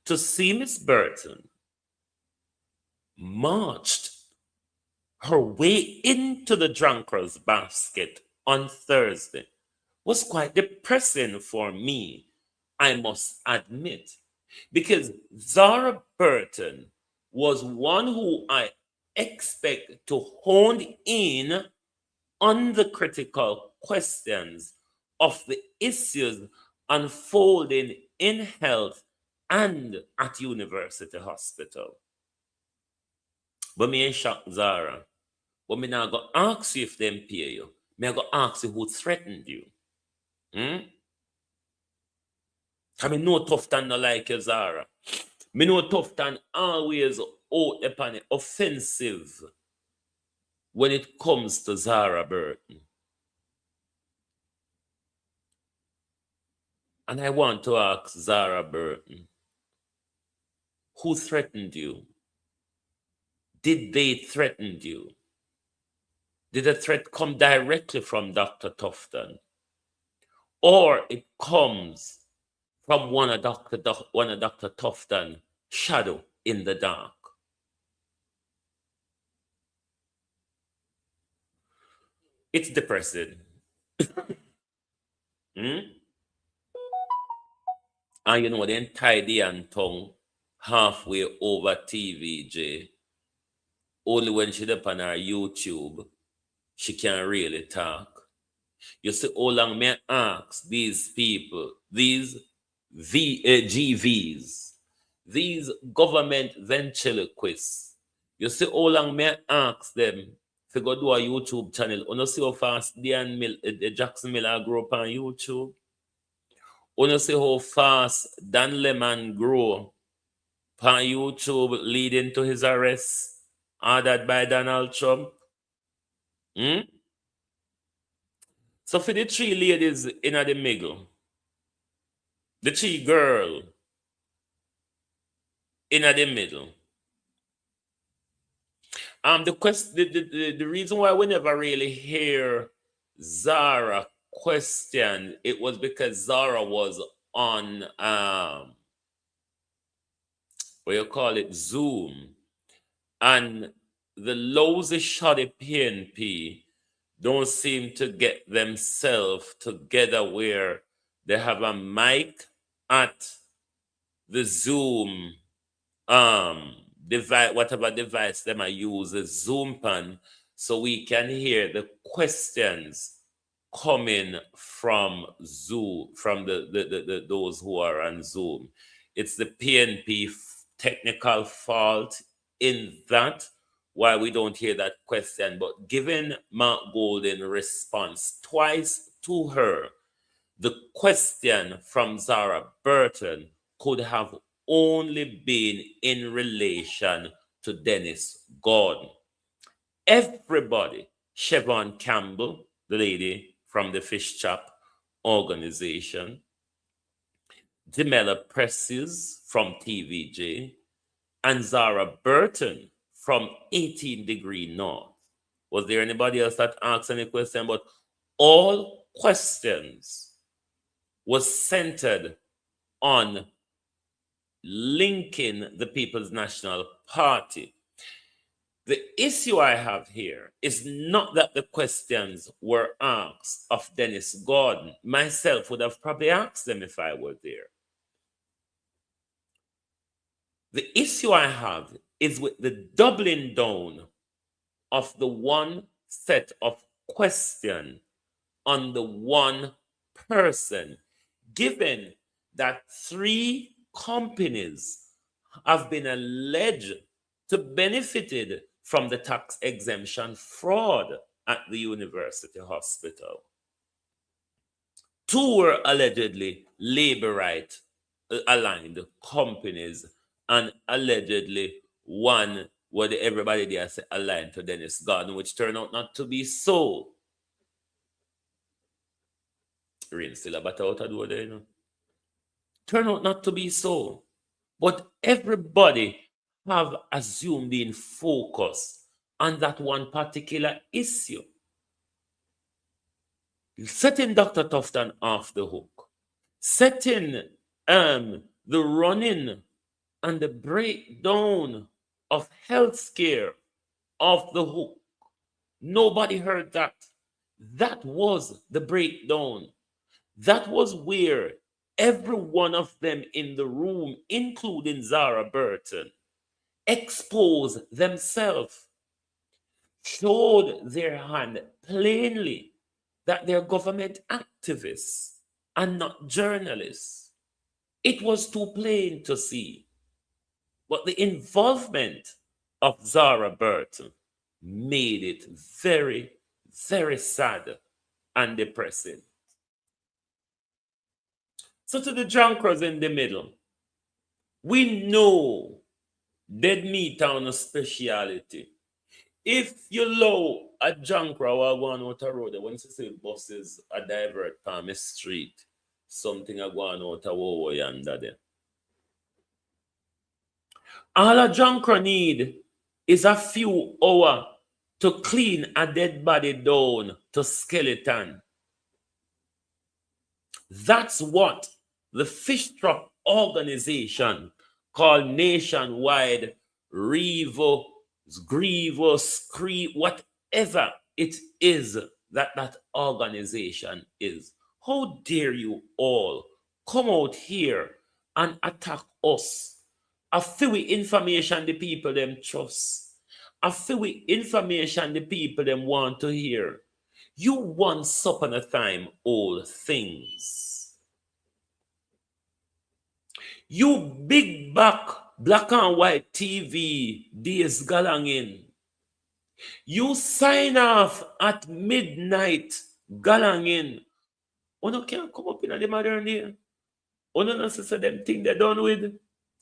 To see Miss Burton marched her way into the drunkard's basket on Thursday was quite depressing for me, I must admit, because Zara Burton was one who I expect to hone in on the critical questions of the issues unfolding in health and at university hospital. But me ain't shock Zara. But me now go ask you if them pay you. Me I go ask you who threatened you. I mean, no Tufton no like you, Zara. Me know Tufton always out upon it offensive when it comes to Zara Burton. And I want to ask Zara Burton, who threatened you? Did they threaten you? Did the threat come directly from Dr. Tufton? Or it comes from one of Dr. Tufton's shadow in the dark? It's depressing. And you know, then tie the and tongue halfway over TVJ, only when she up on her YouTube, she can really talk. You see, how long may I ask these people, these GVs, these government ventriloquists, you see, how long may I ask them to go do a YouTube channel? You see how fast Jackson Miller grow up on YouTube? You see how fast Dan Lemon grow on YouTube, leading to his arrest ordered by Donald Trump? Hmm? So for the three ladies in the middle, the three girl in the middle. The reason why we never really hear Zara question it was because Zara was on what you call it, Zoom, and the lousy shoddy PNP don't seem to get themselves together where they have a mic at the Zoom device, whatever device them I use, the Zoom pan, so we can hear the questions coming from Zoom, from the those who are on Zoom. It's the PNP technical fault in that why we don't hear that question. But given Mark Golden response twice to her, the question from Zara Burton could have only been in relation to Dennis Gordon. Everybody, Siobhan Campbell, the lady from the Fish Chop organization, Jamela Presses from TVJ, and Zara Burton from 18 Degree North. Was there anybody else that asked any question? But all questions was centered on linking the People's National Party. The issue I have here is not that the questions were asked of Dennis Gordon. Myself would have probably asked them if I were there. The issue I have is with the doubling down of the one set of question on the one person, given that 3 companies have been alleged to benefited from the tax exemption fraud at the university hospital. 2 were allegedly labor right aligned companies, and allegedly 1 were everybody there aligned to Dennis Gordon, which turned out not to be so. Rain still about out of door there, you know. Turned out not to be so. But everybody have assumed in focus on that one particular issue, setting Dr. Tufton off the hook, setting the running and the breakdown of healthcare off the hook. Nobody heard that. That was the breakdown. That was where every one of them in the room, including Zara Burton, exposed themselves, showed their hand plainly that they're government activists and not journalists. It was too plain to see. But the involvement of Zara Burton made it very, very sad and depressing. So to the junkers in the middle, we know dead meat on a speciality. If you low a junker or going out a road, when you see buses a divert Palm Street, something are going out a woe yonder there. All a junker need is a few hours to clean a dead body down to skeleton. That's what the fish truck organization called Nationwide Revo, Grievous, whatever it is that organization is. How dare you all come out here and attack us? A few information the people them trust. I feel with information the people them want to hear. You once upon a time all things. You big back black and white TV days galangin. You sign off at midnight galangin. Ono can't come up in the modern day. Ono not say them thing they done with.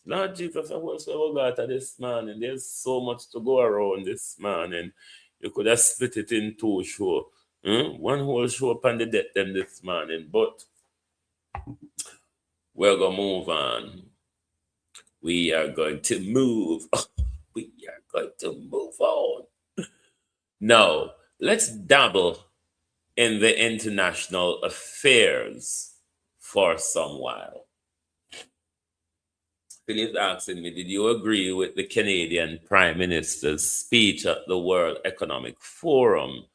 Lord Jesus, I was so glad at this man, and there's so much to go around this man, and you could have split it in two shows. One whole show upon the death them this morning, but we're gonna move on. We are going to move. We are going to move on. Now, let's dabble in the international affairs for some while. Philip asking me, did you agree with the Canadian Prime Minister's speech at the World Economic Forum?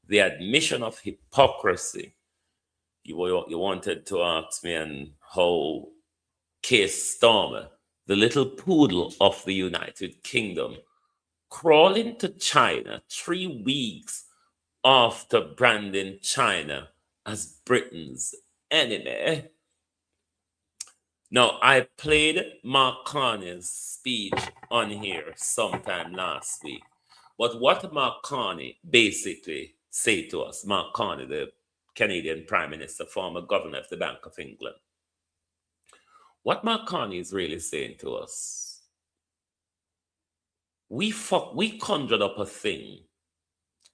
The admission of hypocrisy. You wanted to ask me and how Keir Starmer, the little poodle of the United Kingdom, crawling to China 3 weeks after branding China as Britain's enemy. Now, I played Mark Carney's speech on here sometime last week. But what Mark Carney basically said to us, Mark Carney, the Canadian Prime Minister, former governor of the Bank of England, what Mark Carney is really saying to us, we conjured up a thing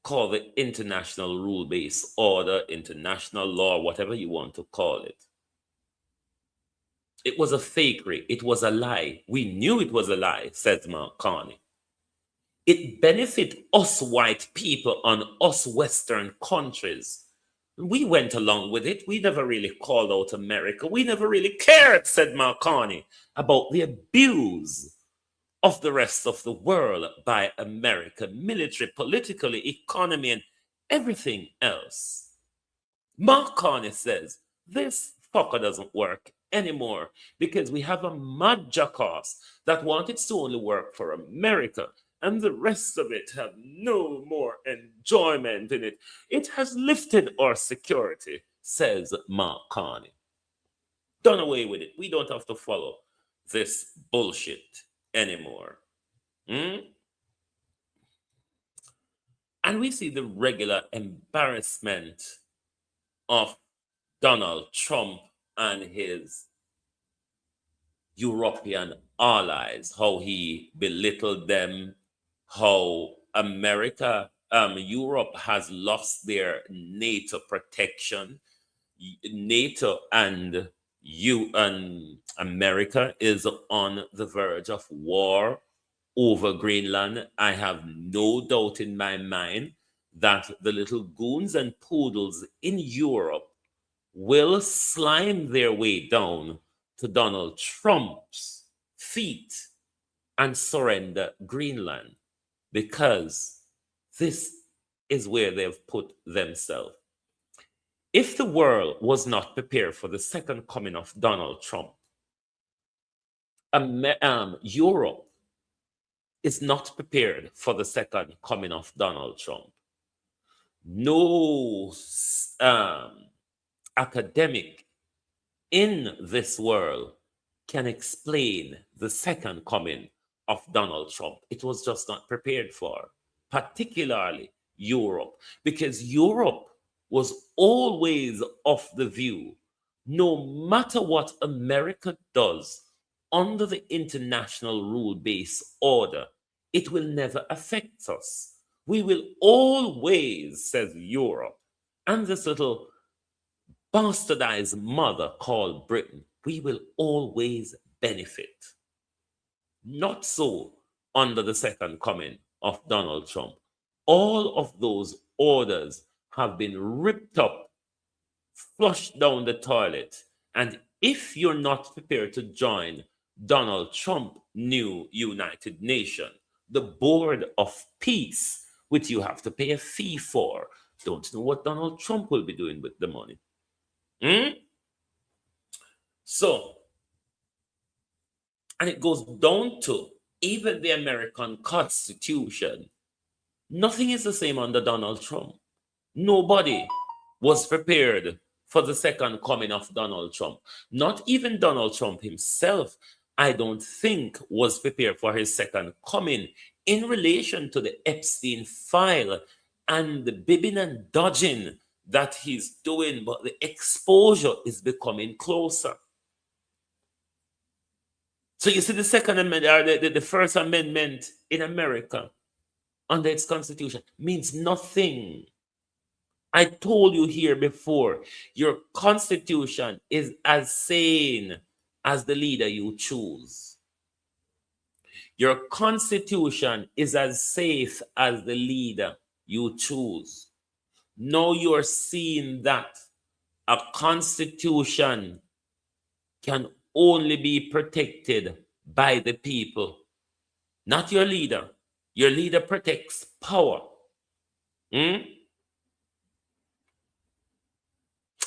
called the international rule-based order, international law, whatever you want to call it. It was a fakery. It was a lie. We knew it was a lie, says Mark Carney. It benefit us white people on us Western countries. We went along with it. We never really called out America. We never really cared, said Mark Carney, about the abuse of the rest of the world by America, military, politically, economy, and everything else. Mark Carney says this fucker doesn't work anymore because we have a mad jackass that wanted to only work for America, and the rest of it have no more enjoyment in it. It has lifted our security, says Mark Carney. Done away with it. We don't have to follow this bullshit anymore. And we see the regular embarrassment of Donald Trump and his European allies, how he belittled them, how Europe has lost their NATO protection. NATO and America is on the verge of war over Greenland. I have no doubt in my mind that the little goons and poodles in Europe will slime their way down to Donald Trump's feet and surrender Greenland, because this is where they've put themselves. If the world was not prepared for the second coming of Donald Trump, Europe is not prepared for the second coming of Donald Trump. No academic in this world can explain the second coming of Donald Trump. It was just not prepared for, particularly Europe, because Europe was always of the view, no matter what America does under the international rule-based order, it will never affect us. We will always, says Europe, and this little bastardized mother called Britain, we will always benefit. Not so under the second coming of Donald Trump. All of those orders have been ripped up, flushed down the toilet. And if you're not prepared to join Donald Trump new United Nations, the Board of Peace, which you have to pay a fee for, don't know what Donald Trump will be doing with the money. So, and it goes down to even the American Constitution Nothing is the same under Donald Trump. Nobody was prepared for the second coming of Donald Trump. Not even Donald Trump himself, I don't think, was prepared for his second coming in relation to the Epstein file and the bibbing and dodging that he's doing, but the exposure is becoming closer. So you see, the Second Amendment, or the First Amendment in America under its Constitution means nothing. I told you here before, your Constitution is as sane as the leader you choose. Your Constitution is as safe as the leader you choose. Now you're seeing that a Constitution can only be protected by the people, not your leader. Your leader protects power.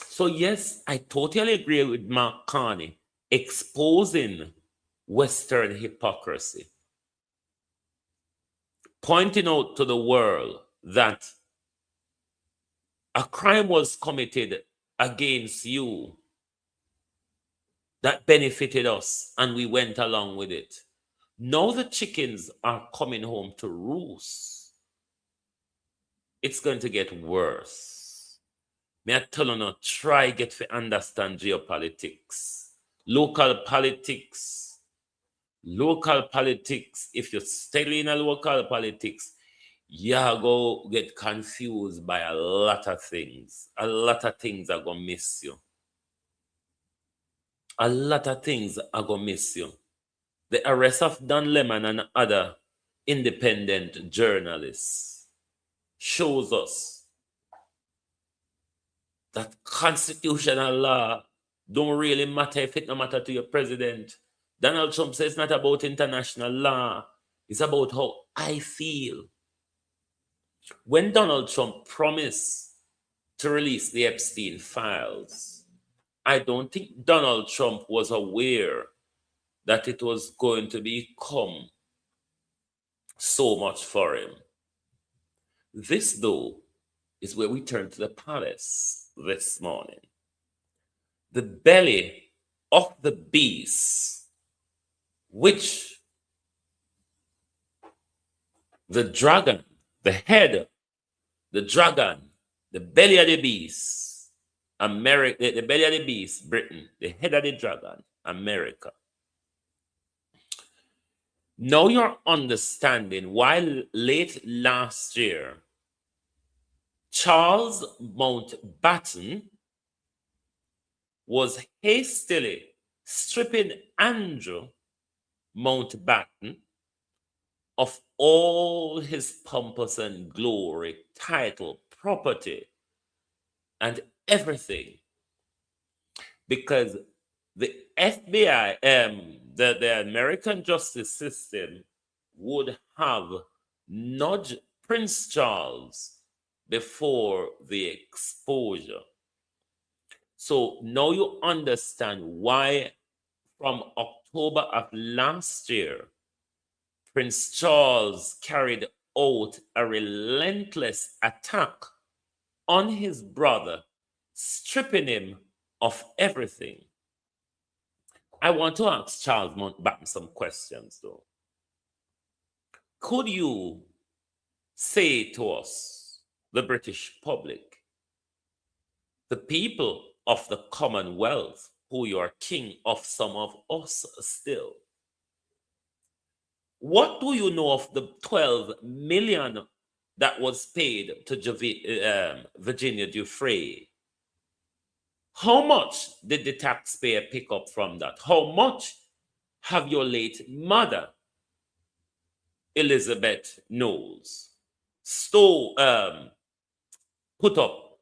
So, yes, I totally agree with Mark Carney exposing Western hypocrisy, pointing out to the world that a crime was committed against you that benefited us and we went along with it. Now the chickens are coming home to roost. It's going to get worse. May I tell you now, try get to understand geopolitics, local politics. Local politics, if you're studying in a local politics, you go get confused by a lot of things. A lot of things are going to miss you. A lot of things are going to miss you. The arrest of Don Lemon and other independent journalists shows us that constitutional law don't really matter if it no matter to your president. Donald Trump says it's not about international law. It's about how I feel. When Donald Trump promised to release the Epstein files, I don't think Donald Trump was aware that it was going to become so much for him. This, though, is where we turn to the palace this morning. The belly of the beast, which the dragon, the head, the dragon, the belly of the beast, America, the belly of the beast, Britain, the head of the dragon, America. Now you're understanding why late last year, Charles Mountbatten was hastily stripping Andrew Mountbatten of all his pompous and glory, title, property, and everything, because the FBI, the American justice system, would have nudged Prince Charles before the exposure. So now you understand why from October of last year, Prince Charles carried out a relentless attack on his brother, stripping him of everything. I want to ask Charles Mountbatten some questions, though. Could you say to us, the British public, the people of the Commonwealth, who you are king of some of us still, what do you know of the 12 million that was paid to Virginia Giuffre? How much did the taxpayer pick up from that? How much have your late mother, Elizabeth Knowles, put up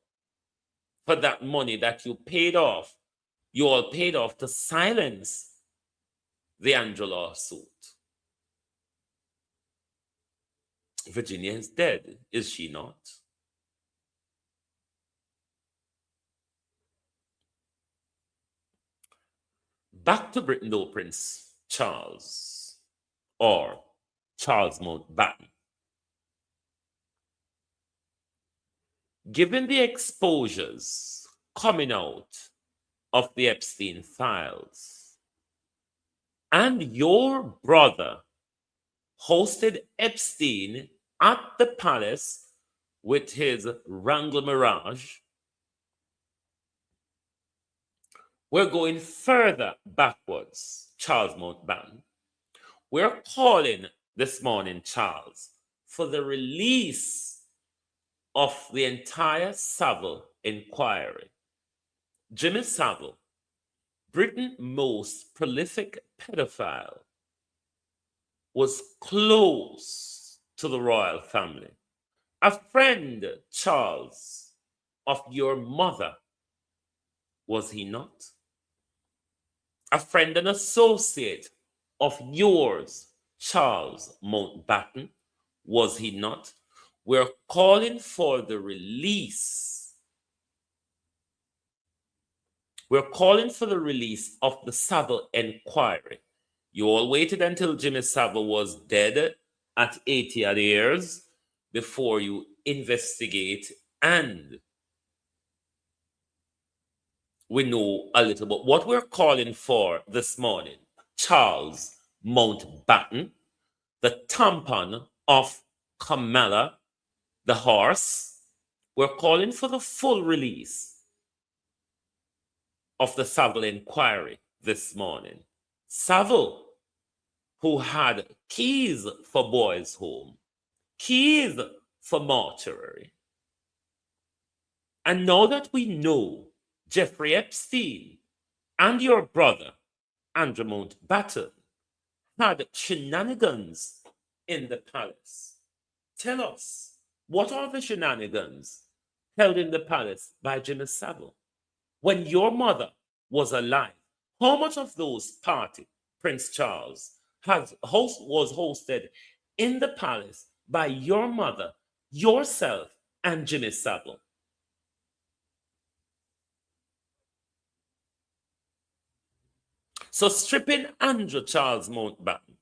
for that money that you paid off? You all paid off to silence the Andrew lawsuit. Virginia is dead, is she not? Back to Britain, though, Prince Charles, or Charles Mountbatten. Given the exposures coming out of the Epstein files, and your brother hosted Epstein at the palace with his Wrangler Mirage, we're going further backwards, Charles Mountbatten. We're calling this morning, Charles, for the release of the entire Savile inquiry. Jimmy Savile, Britain's most prolific pedophile, was close to the royal family. A friend, Charles, of your mother, was he not? A friend and associate of yours, Charles Mountbatten, was he not? We're calling for the release. We're calling for the release of the Savile inquiry. You all waited until Jimmy Savile was dead at 80 odd years before you investigate, and we know a little bit. What we're calling for this morning, Charles Mountbatten, the tampon of Camilla, the horse, we're calling for the full release of the Savile inquiry this morning. Savile, who had keys for boys' home, keys for mortuary. And now that we know Jeffrey Epstein and your brother, Andrew Mountbatten, had shenanigans in the palace, tell us, what are the shenanigans held in the palace by Jimmy Savile? When your mother was alive, how much of those parties, Prince Charles, was hosted in the palace by your mother, yourself, and Jimmy Savile? So stripping Andrew Charles Mountbatten,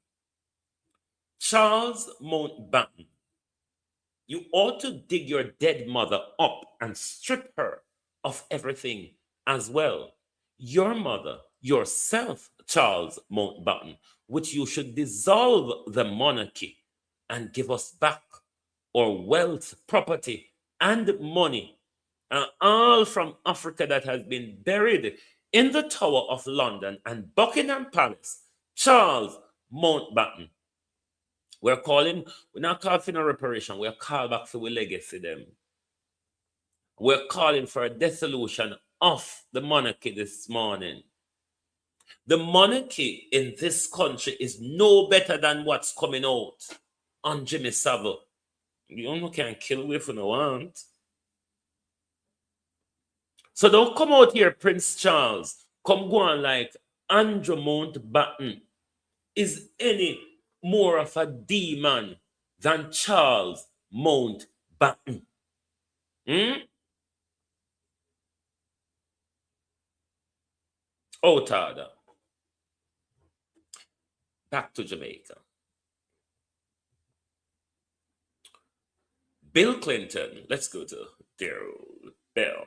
you ought to dig your dead mother up and strip her of everything as well. Your mother, yourself, Charles Mountbatten, which you should dissolve the monarchy and give us back our wealth, property, and money, all from Africa that has been buried in the Tower of London and Buckingham Palace. Charles Mountbatten. We're not calling for no reparation, we're calling back for our legacy them. We're calling for a dissolution of the monarchy this morning. The monarchy in this country is no better than what's coming out on Jimmy Savile. You can't kill me if you don't want. So don't come out here, Prince Charles. Come go on like Andrew Mountbatten is any more of a demon than Charles Mountbatten. Oh, Tada. Back to Jamaica. Bill Clinton. Let's go to Daryl Bell.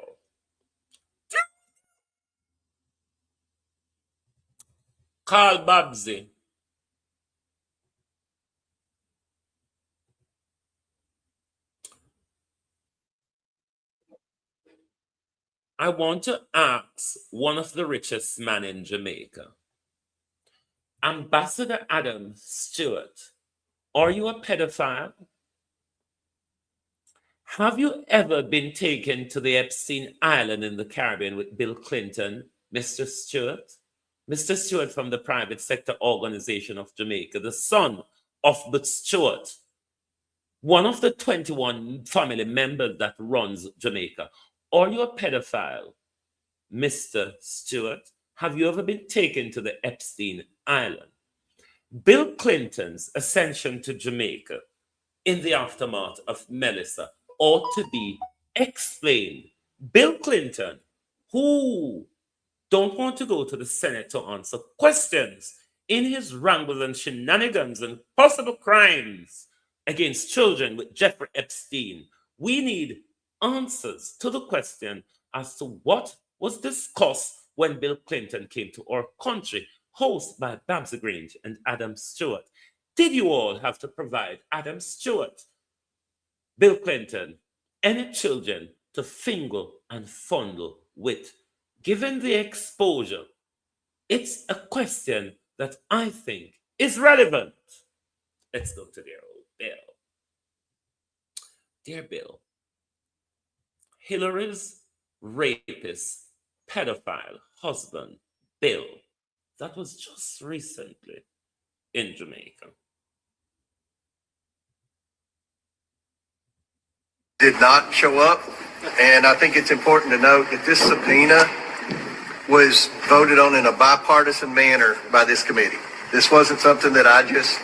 Carl Babsy. I want to ask one of the richest men in Jamaica, Ambassador Adam Stewart, are you a pedophile? Have you ever been taken to the Epstein Island in the Caribbean with Bill Clinton, Mr. Stewart? Mr. Stewart from the Private Sector Organization of Jamaica, the son of the Stewart, one of the 21 family members that runs Jamaica. Are you a pedophile, Mr. Stewart? Have you ever been taken to the Epstein Island? Bill Clinton's ascension to Jamaica in the aftermath of Melissa ought to be explained. Bill Clinton, who don't want to go to the Senate to answer questions in his wrangles and shenanigans and possible crimes against children with Jeffrey Epstein. We need answers to the question as to what was discussed when Bill Clinton came to our country, hosted by Babsy Grange and Adam Stewart. Did you all have to provide Adam Stewart, Bill Clinton, any children to fingle and fondle with? Given the exposure, it's a question that I think is relevant. Let's go to dear old Bill. Dear Bill, Hillary's rapist, pedophile husband, Bill, that was just recently in Jamaica. Did not show up, and I think it's important to note that this subpoena was voted on in a bipartisan manner by this committee. This wasn't something that I just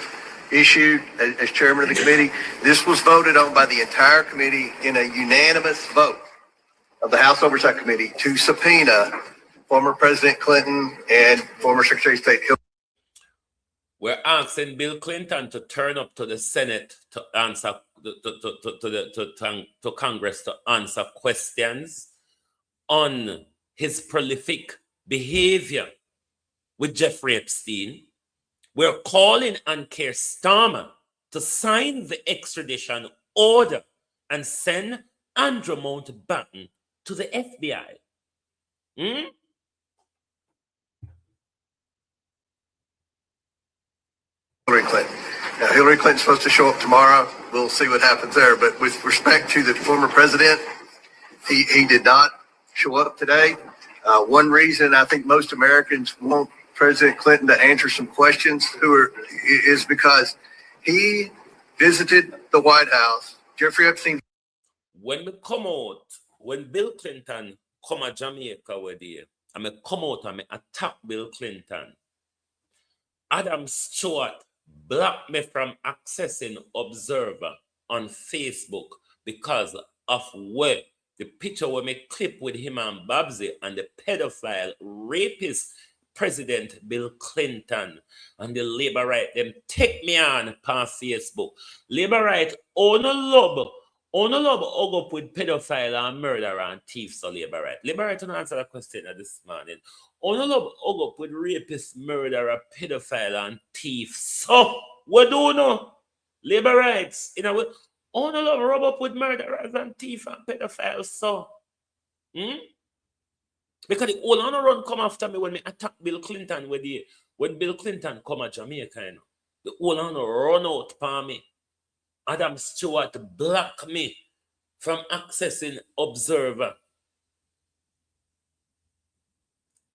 issued as chairman of the committee. This was voted on by the entire committee in a unanimous vote of the House Oversight Committee to subpoena former President Clinton and former Secretary of State Hillary. We're asking Bill Clinton to turn up to the Senate to answer to Congress to answer questions on his prolific behavior with Jeffrey Epstein. We're calling on Keir Starmer to sign the extradition order and send Andrew Mountbatten to the FBI. Hillary Clinton. Now, Hillary Clinton's supposed to show up tomorrow. We'll see what happens there. But with respect to the former president, he did not show up today. One reason I think most Americans want President Clinton to answer some questions is because he visited the White House. Jeffrey Epstein. When we come out, when Bill Clinton come to Jamaica with you, I may come out and I attack Bill Clinton. Adam Stewart blocked me from accessing Observer on Facebook because of where the picture where me clip with him and Babsy and the pedophile rapist President Bill Clinton and the labor right them take me on past Facebook. Labor right on a love hug up with pedophile and murderer and thief. So labor right don't answer the question this morning. On a love hug up with rapist, murderer, pedophile and thief. So what do you know? Labor rights, you know, on a love rub up with murderers and thief and pedophiles. So because the whole on run come after me when me attack Bill Clinton when Bill Clinton come to Jamaica, you know. The whole on run out for me. Adam Stewart block me from accessing Observer.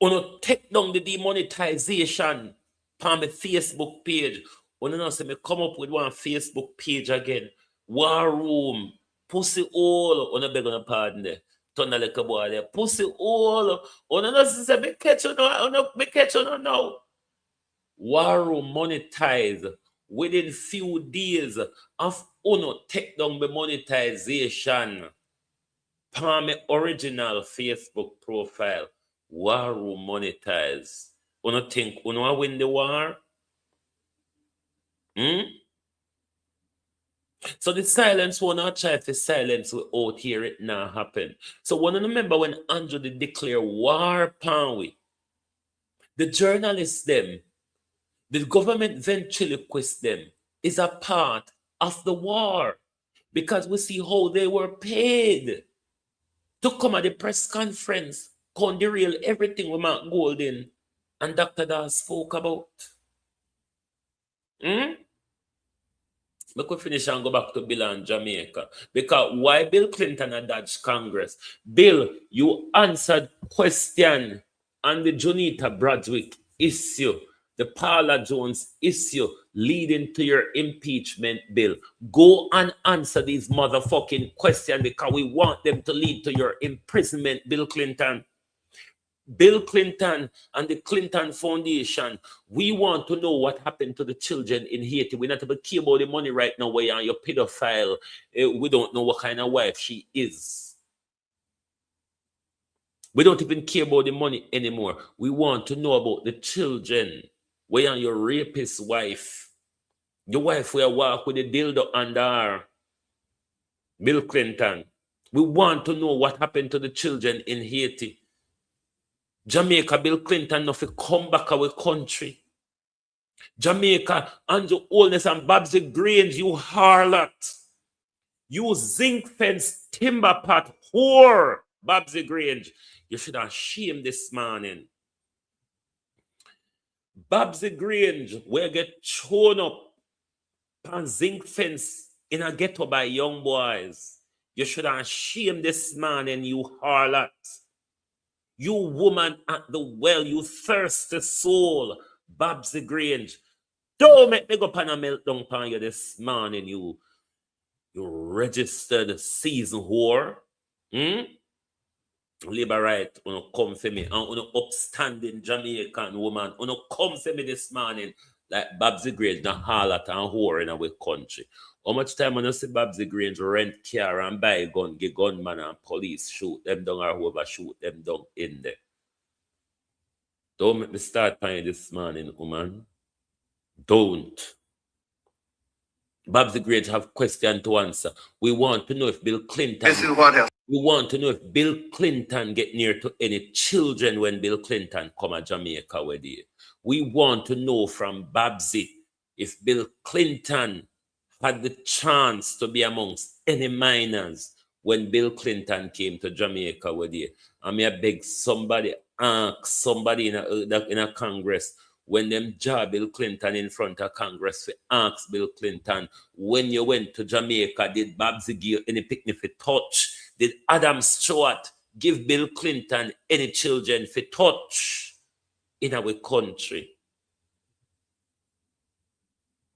Uno take down the demonetization on my Facebook page. Uno know say me come up with one Facebook page again. War Room. Pussy all. Uno beg on a pardon there. Turn a little boy there. Pussy all. Uno know say me catch you now. Uno me catch you now. War Room monetize within few days of Uno take down the monetization on my original Facebook profile. War Room monetize. Uno think Uno win the war? So the silence will not try to silence we out here, it not happen. So one remember when Andrew did declare war upon we, the journalists them, the government ventriloquist them is a part of the war because we see how they were paid to come at the press conference, come derail everything we Mark Golden and Dr. Dawes spoke about. We could finish and go back to Bill and Jamaica. Because why Bill Clinton had dodged Congress? Bill, you answered question on the Jonita Bradwick issue, the Paula Jones issue leading to your impeachment bill. Go and answer these motherfucking questions because we want them to lead to your imprisonment, Bill Clinton. Bill Clinton and the Clinton Foundation, we want to know what happened to the children in Haiti. We're not able to care about the money right now where you're your pedophile. We don't know what kind of wife she is. We don't even care about the money anymore. We want to know about the children where you're your rapist wife. Your wife will walk with a dildo under her. Bill Clinton. We want to know what happened to the children in Haiti. Jamaica, Bill Clinton, no fi come back our country. Jamaica, Andrew Holness and Babsy Grange, you harlot. You zinc fence timber pot whore, Babsy Grange. You should have shamed this morning. Babsy Grange, where get thrown up on zinc fence in a ghetto by young boys. You should have shamed this morning, you harlot. You woman at the well, you thirsty soul, Babsy Grange. Don't make me go pan a meltdown pan you this morning, you registered season whore. Labor right, come for me. And upstanding Jamaican woman, come for me this morning like Babsy Grange, the harlot and whore in our country. How much time when you see Babsy Grange rent car and buy a gun, get gunman and police shoot them down or whoever shoot them down in there? Don't make me start paying this morning, woman. Don't. Babsy Grange have question to answer. We want to know if Bill Clinton. This is what else. We want to know if Bill Clinton get near to any children when Bill Clinton come to Jamaica with you. We want to know from Babsy if Bill Clinton had the chance to be amongst any minors when Bill Clinton came to Jamaica with you. I mean, I beg somebody, ask somebody in a Congress when them jaw Bill Clinton in front of Congress to ask Bill Clinton, when you went to Jamaica, did Babsy give any picnic for touch? Did Adam Stewart give Bill Clinton any children for touch in our country?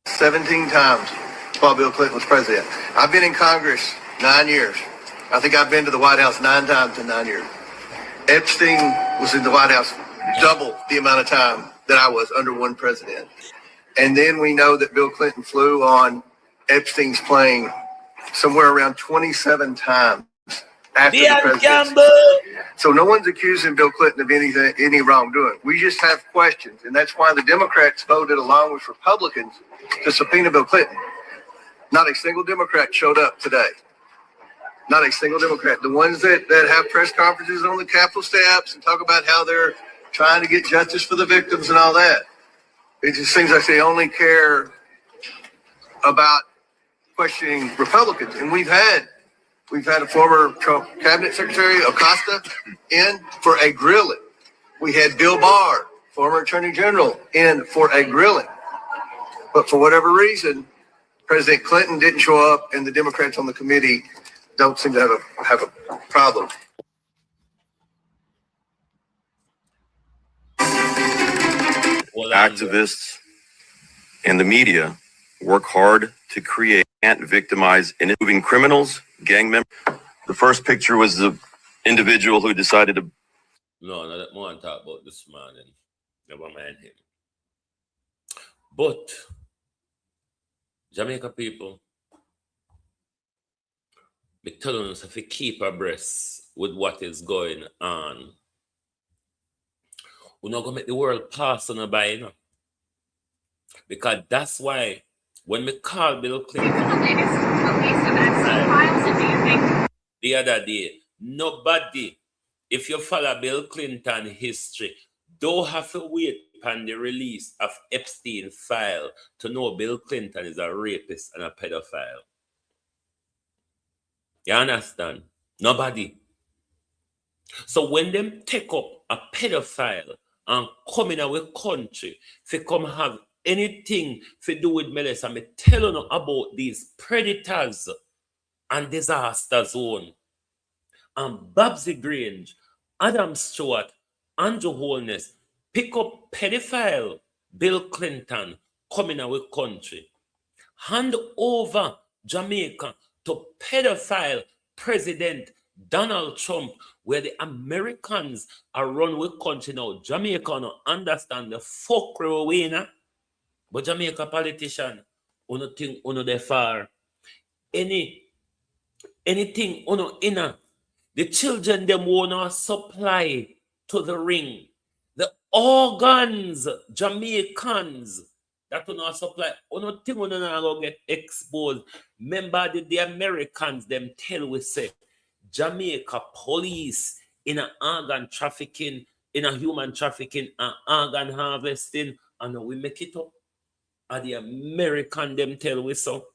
17 times while Bill Clinton was president. I've been in Congress 9 years. I think I've been to the White House 9 times in 9 years. Epstein was in the White House double the amount of time that I was under one president. And then we know that Bill Clinton flew on Epstein's plane somewhere around 27 times after the presidency. So no one's accusing Bill Clinton of any wrongdoing. We just have questions. And that's why the Democrats voted along with Republicans to subpoena Bill Clinton. Not a single Democrat showed up today. Not a single Democrat. The ones that have press conferences on the Capitol steps and talk about how they're trying to get justice for the victims and all that. It just seems like they only care about questioning Republicans. And we've had a former Trump cabinet secretary, Acosta, in for a grilling. We had Bill Barr, former attorney general, in for a grilling. But for whatever reason, President Clinton didn't show up, and the Democrats on the committee don't seem to have a problem. Activists and the media work hard to create and victimize and moving criminals, gang members. The first picture was the individual who decided to. No, that I want to talk about this morning. Never mind him. But Jamaica people, be telling us if we keep abreast with what is going on. We're not going to make the world pass on by, you know. Because that's why when we call Bill Clinton the other day, nobody, if you follow Bill Clinton history, don't have to wait upon the release of Epstein file to know Bill Clinton is a rapist and a pedophile. You understand? Nobody. So when them take up a pedophile and come in our country, if you come have anything to do with Melissa, I'm telling you about these predators and disaster zone. And Babsy Grange, Adam Stewart, Andrew Holness, pick up pedophile Bill Clinton coming in our country. Hand over Jamaica to pedophile President Donald Trump, where the Americans are run with country now. Jamaica don't understand the fuckery winner. But Jamaica politician, uno think uno de far. Anything uno inner. The children them wanna supply to the ring. The organs, Jamaicans, that uno supply. Uno think uno not go get exposed. Remember the Americans them tell we say Jamaica police in a organ trafficking, in a human trafficking and organ harvesting, and we make it up. Are the American them tell we so?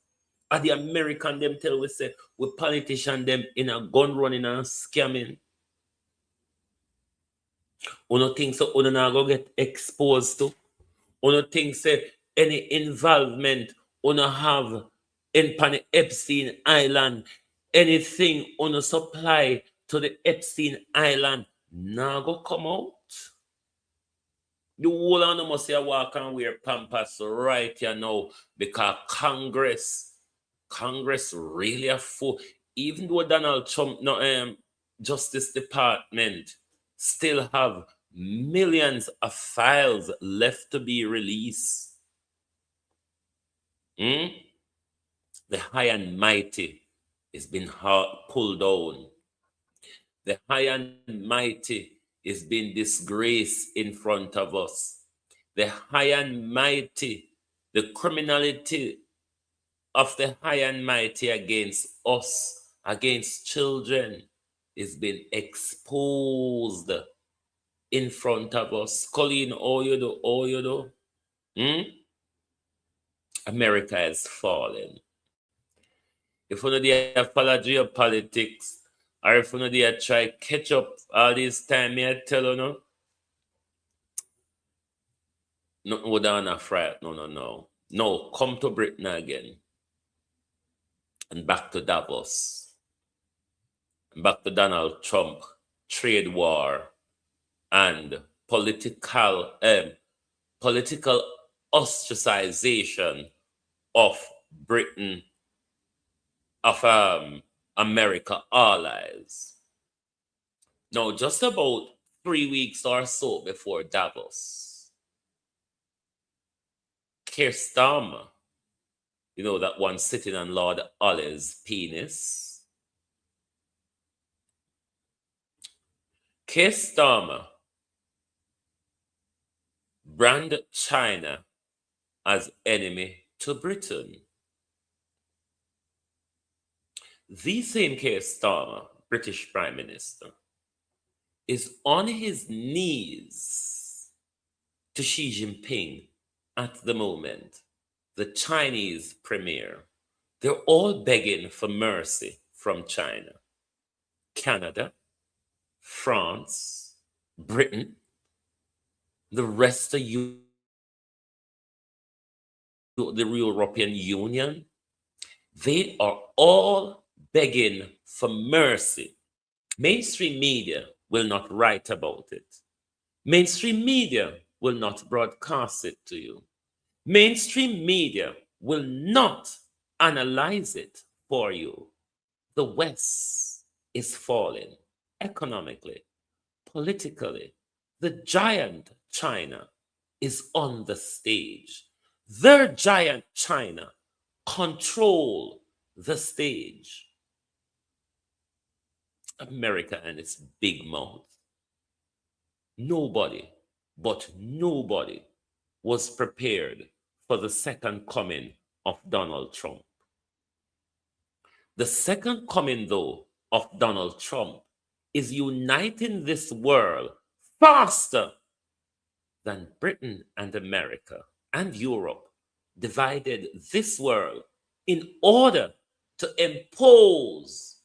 Are the American them tell we say we politician them in a gun running and scamming? Uno think so uno not go get exposed to? Uno think say any involvement uno have in Pan Epstein Island, anything uno supply to the Epstein Island, now go come out? The whole of them must say walk and wear pampas right here now because Congress really a fool. Even though Donald Trump, no, Justice Department still have millions of files left to be released. The high and mighty is being pulled down. The high and mighty is being disgraced in front of us. The high and mighty, the criminality of the high and mighty against us, against children, is being exposed in front of us. Colleen, all you do. America has fallen. If one of the apology of politics, or if one of the try catch up all this time, I tell you no, nothing would on a fright. No. No, come to Britain again. And back to Davos. And back to Donald Trump, trade war, and political ostracization of Britain, of America allies. Now, just about 3 weeks or so before Davos, Keir Starmer, you know, that one sitting on Lord Ollie's penis, Keir Starmer branded China as enemy to Britain. The same Keir Starmer, British Prime Minister, is on his knees to Xi Jinping at the moment, the Chinese premier. They're all begging for mercy from China. Canada, France, Britain, the rest of the European Union, they are all begging for mercy. Mainstream media will not write about it. Mainstream media will not broadcast it to you. Mainstream media will not analyze it for you. The West is falling economically, politically. The giant China is on the stage. Their giant China control the stage. America and its big mouth. Nobody was prepared for the second coming of Donald Trump. The second coming, though, of Donald Trump is uniting this world faster than Britain and America and Europe divided this world in order to impose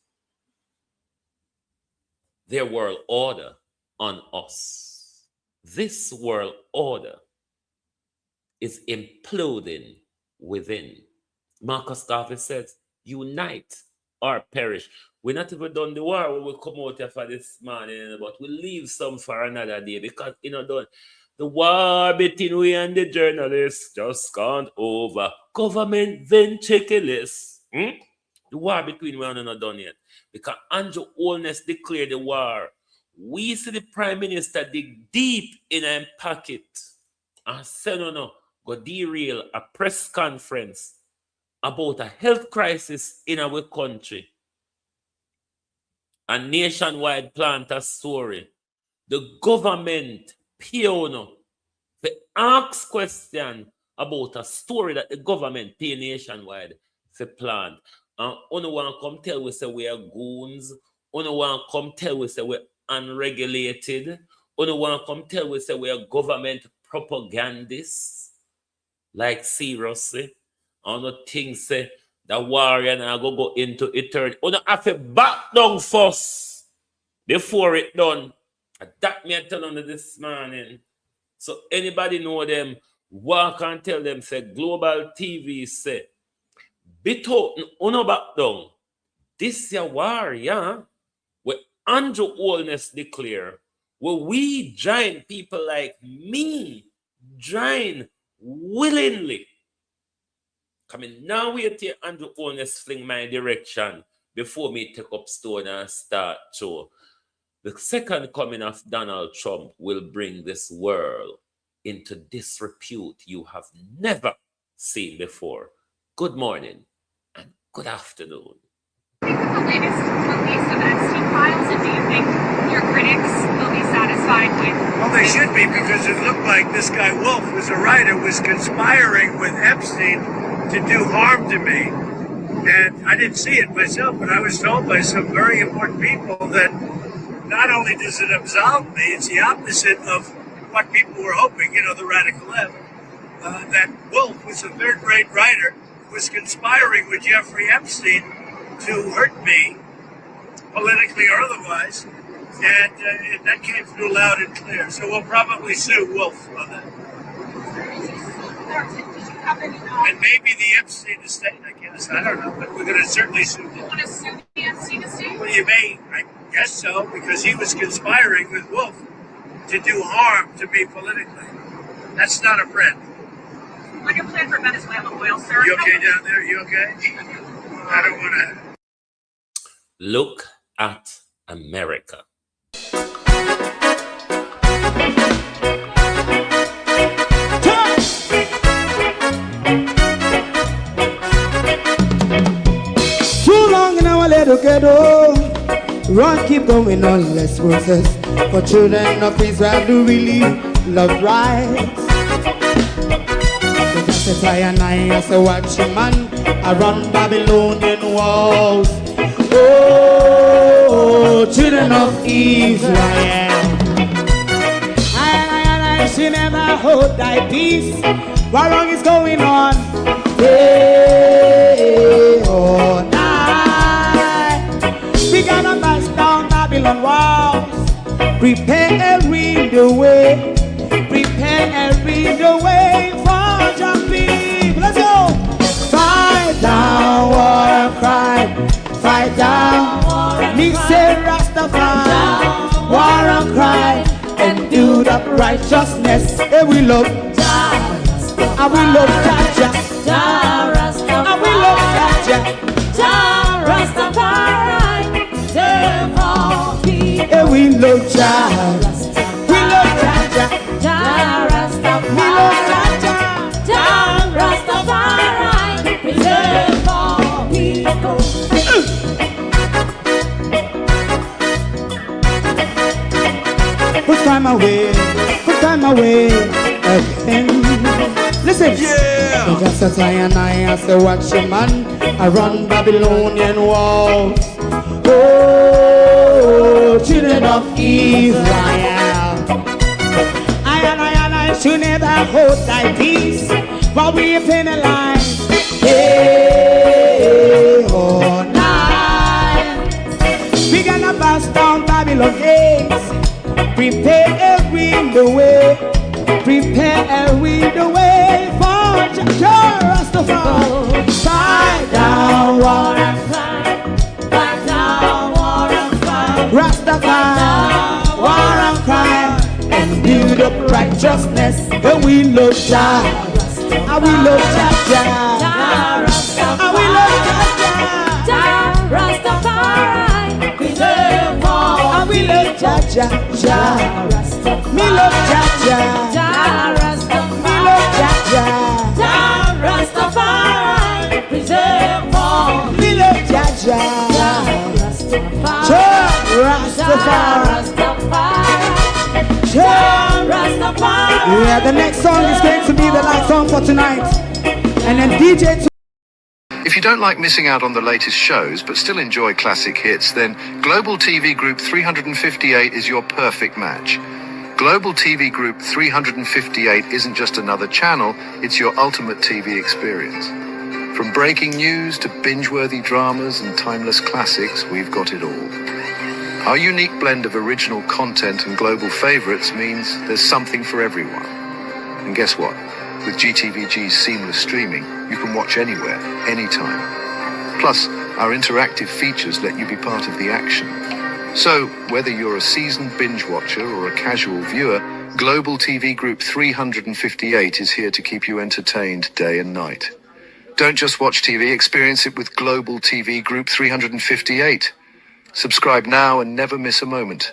their world order on us. This world order is imploding within. Marcus Garvey says, unite or perish. We're not even done the war when we come out here for this morning, but we'll leave some for another day because, the war between we and the journalists just gone over. Government then check a list. The war between we and not done yet. Because Andrew Holness declared the war. We see the Prime Minister dig deep in a pocket and say no, go derail a press conference about a health crisis in our country. A nationwide plant a story. The government piano to ask question about a story that the government pay nationwide for plant. And one want to come tell we say we are goons, Uno want come tell us that we're unregulated. Uno want come tell us that we're government propagandists. Like seriously. Uno think say the warrior now go into eternity. Uno have to back down first before it done. And that me I tell on this morning. So anybody know them, walk and tell them, say, Global TV say, bit out, uno back down. This your war, yeah? Where Andrew Holness declare, where we join people like me, join willingly. Coming now we hear Andrew Holness fling my direction before me take up stone and start show. The second coming of Donald Trump will bring this world into disrepute you have never seen before. Good morning and good afternoon. The latest release of Epstein files, and do you think your critics will be satisfied with? Well, they should be, because it looked like this guy Wolf, who's a writer, was conspiring with Epstein to do harm to me. And I didn't see it myself, but I was told by some very important people that not only does it absolve me, it's the opposite of what people were hoping, you know, the radical left, that Wolf was a third-rate writer, was conspiring with Jeffrey Epstein to hurt me, politically or otherwise, and that came through loud and clear. So we'll probably sue Wolf on that. And maybe the Epstein estate, I guess. I don't know, but we're going to certainly sue them. You want to sue the Epstein estate? Well, you may, I guess so, because he was conspiring with Wolf to do harm to me politically. That's not a friend. On your plan for Venezuela oil, sir? You okay down there? You okay? I don't want to. Look at America. Too long in our little ghetto. Run, keep going on, let's process. For children of Israel do really love rights. So just as I and I as a watchman around Babylonian walls. Oh, children of Israel. I should never hold thy peace. What wrong is going on? Hey, oh, night. We gotta bust down Babylon walls. Prepare and read the way. Prepare and read the way for your people. Let's go. Fight down, war and crime. Fight down, me say Rastafari. War and crime and do the righteousness. And we love Jah, and we love Jah, and we love Jah, Rastafari. Save all people. And we love Jah, we love Jah, Rastafari. We love Jah, Rastafari. Preserve all people. Put time away again. Listen, yeah. So just as I and I as a watchman around Babylonian walls. Oh, children of Israel. I should never hold thy peace while we penalize. Hey, oh, night. We gonna bust down Babylon gates. Prepare and read the way. Prepare and read the way for Rastafari. Fight down, war and crime. Fight down, war and crime. Rastafari, war and crime. And build up righteousness. And we love Jah. And we love Jah. And we love Jah. Rastafari. Preserve all. And we love Jah. Me love Jah, me love Jah, Rastafari. Preserve all. Me love Jah, Rastafari. Yeah, the next song is going to be the last song for tonight, and then DJ. If you don't like missing out on the latest shows but still enjoy classic hits, then Global TV Group 358 is your perfect match. Global TV Group 358 isn't just another channel, it's your ultimate TV experience. From breaking news to binge-worthy dramas and timeless classics, we've got it all. Our unique blend of original content and global favorites means there's something for everyone. And guess what? With GTVG's seamless streaming, you can watch anywhere, anytime. Plus, our interactive features let you be part of the action. So, whether you're a seasoned binge watcher or a casual viewer, Global TV Group 358 is here to keep you entertained day and night. Don't just watch TV, experience it with Global TV Group 358. Subscribe now and never miss a moment.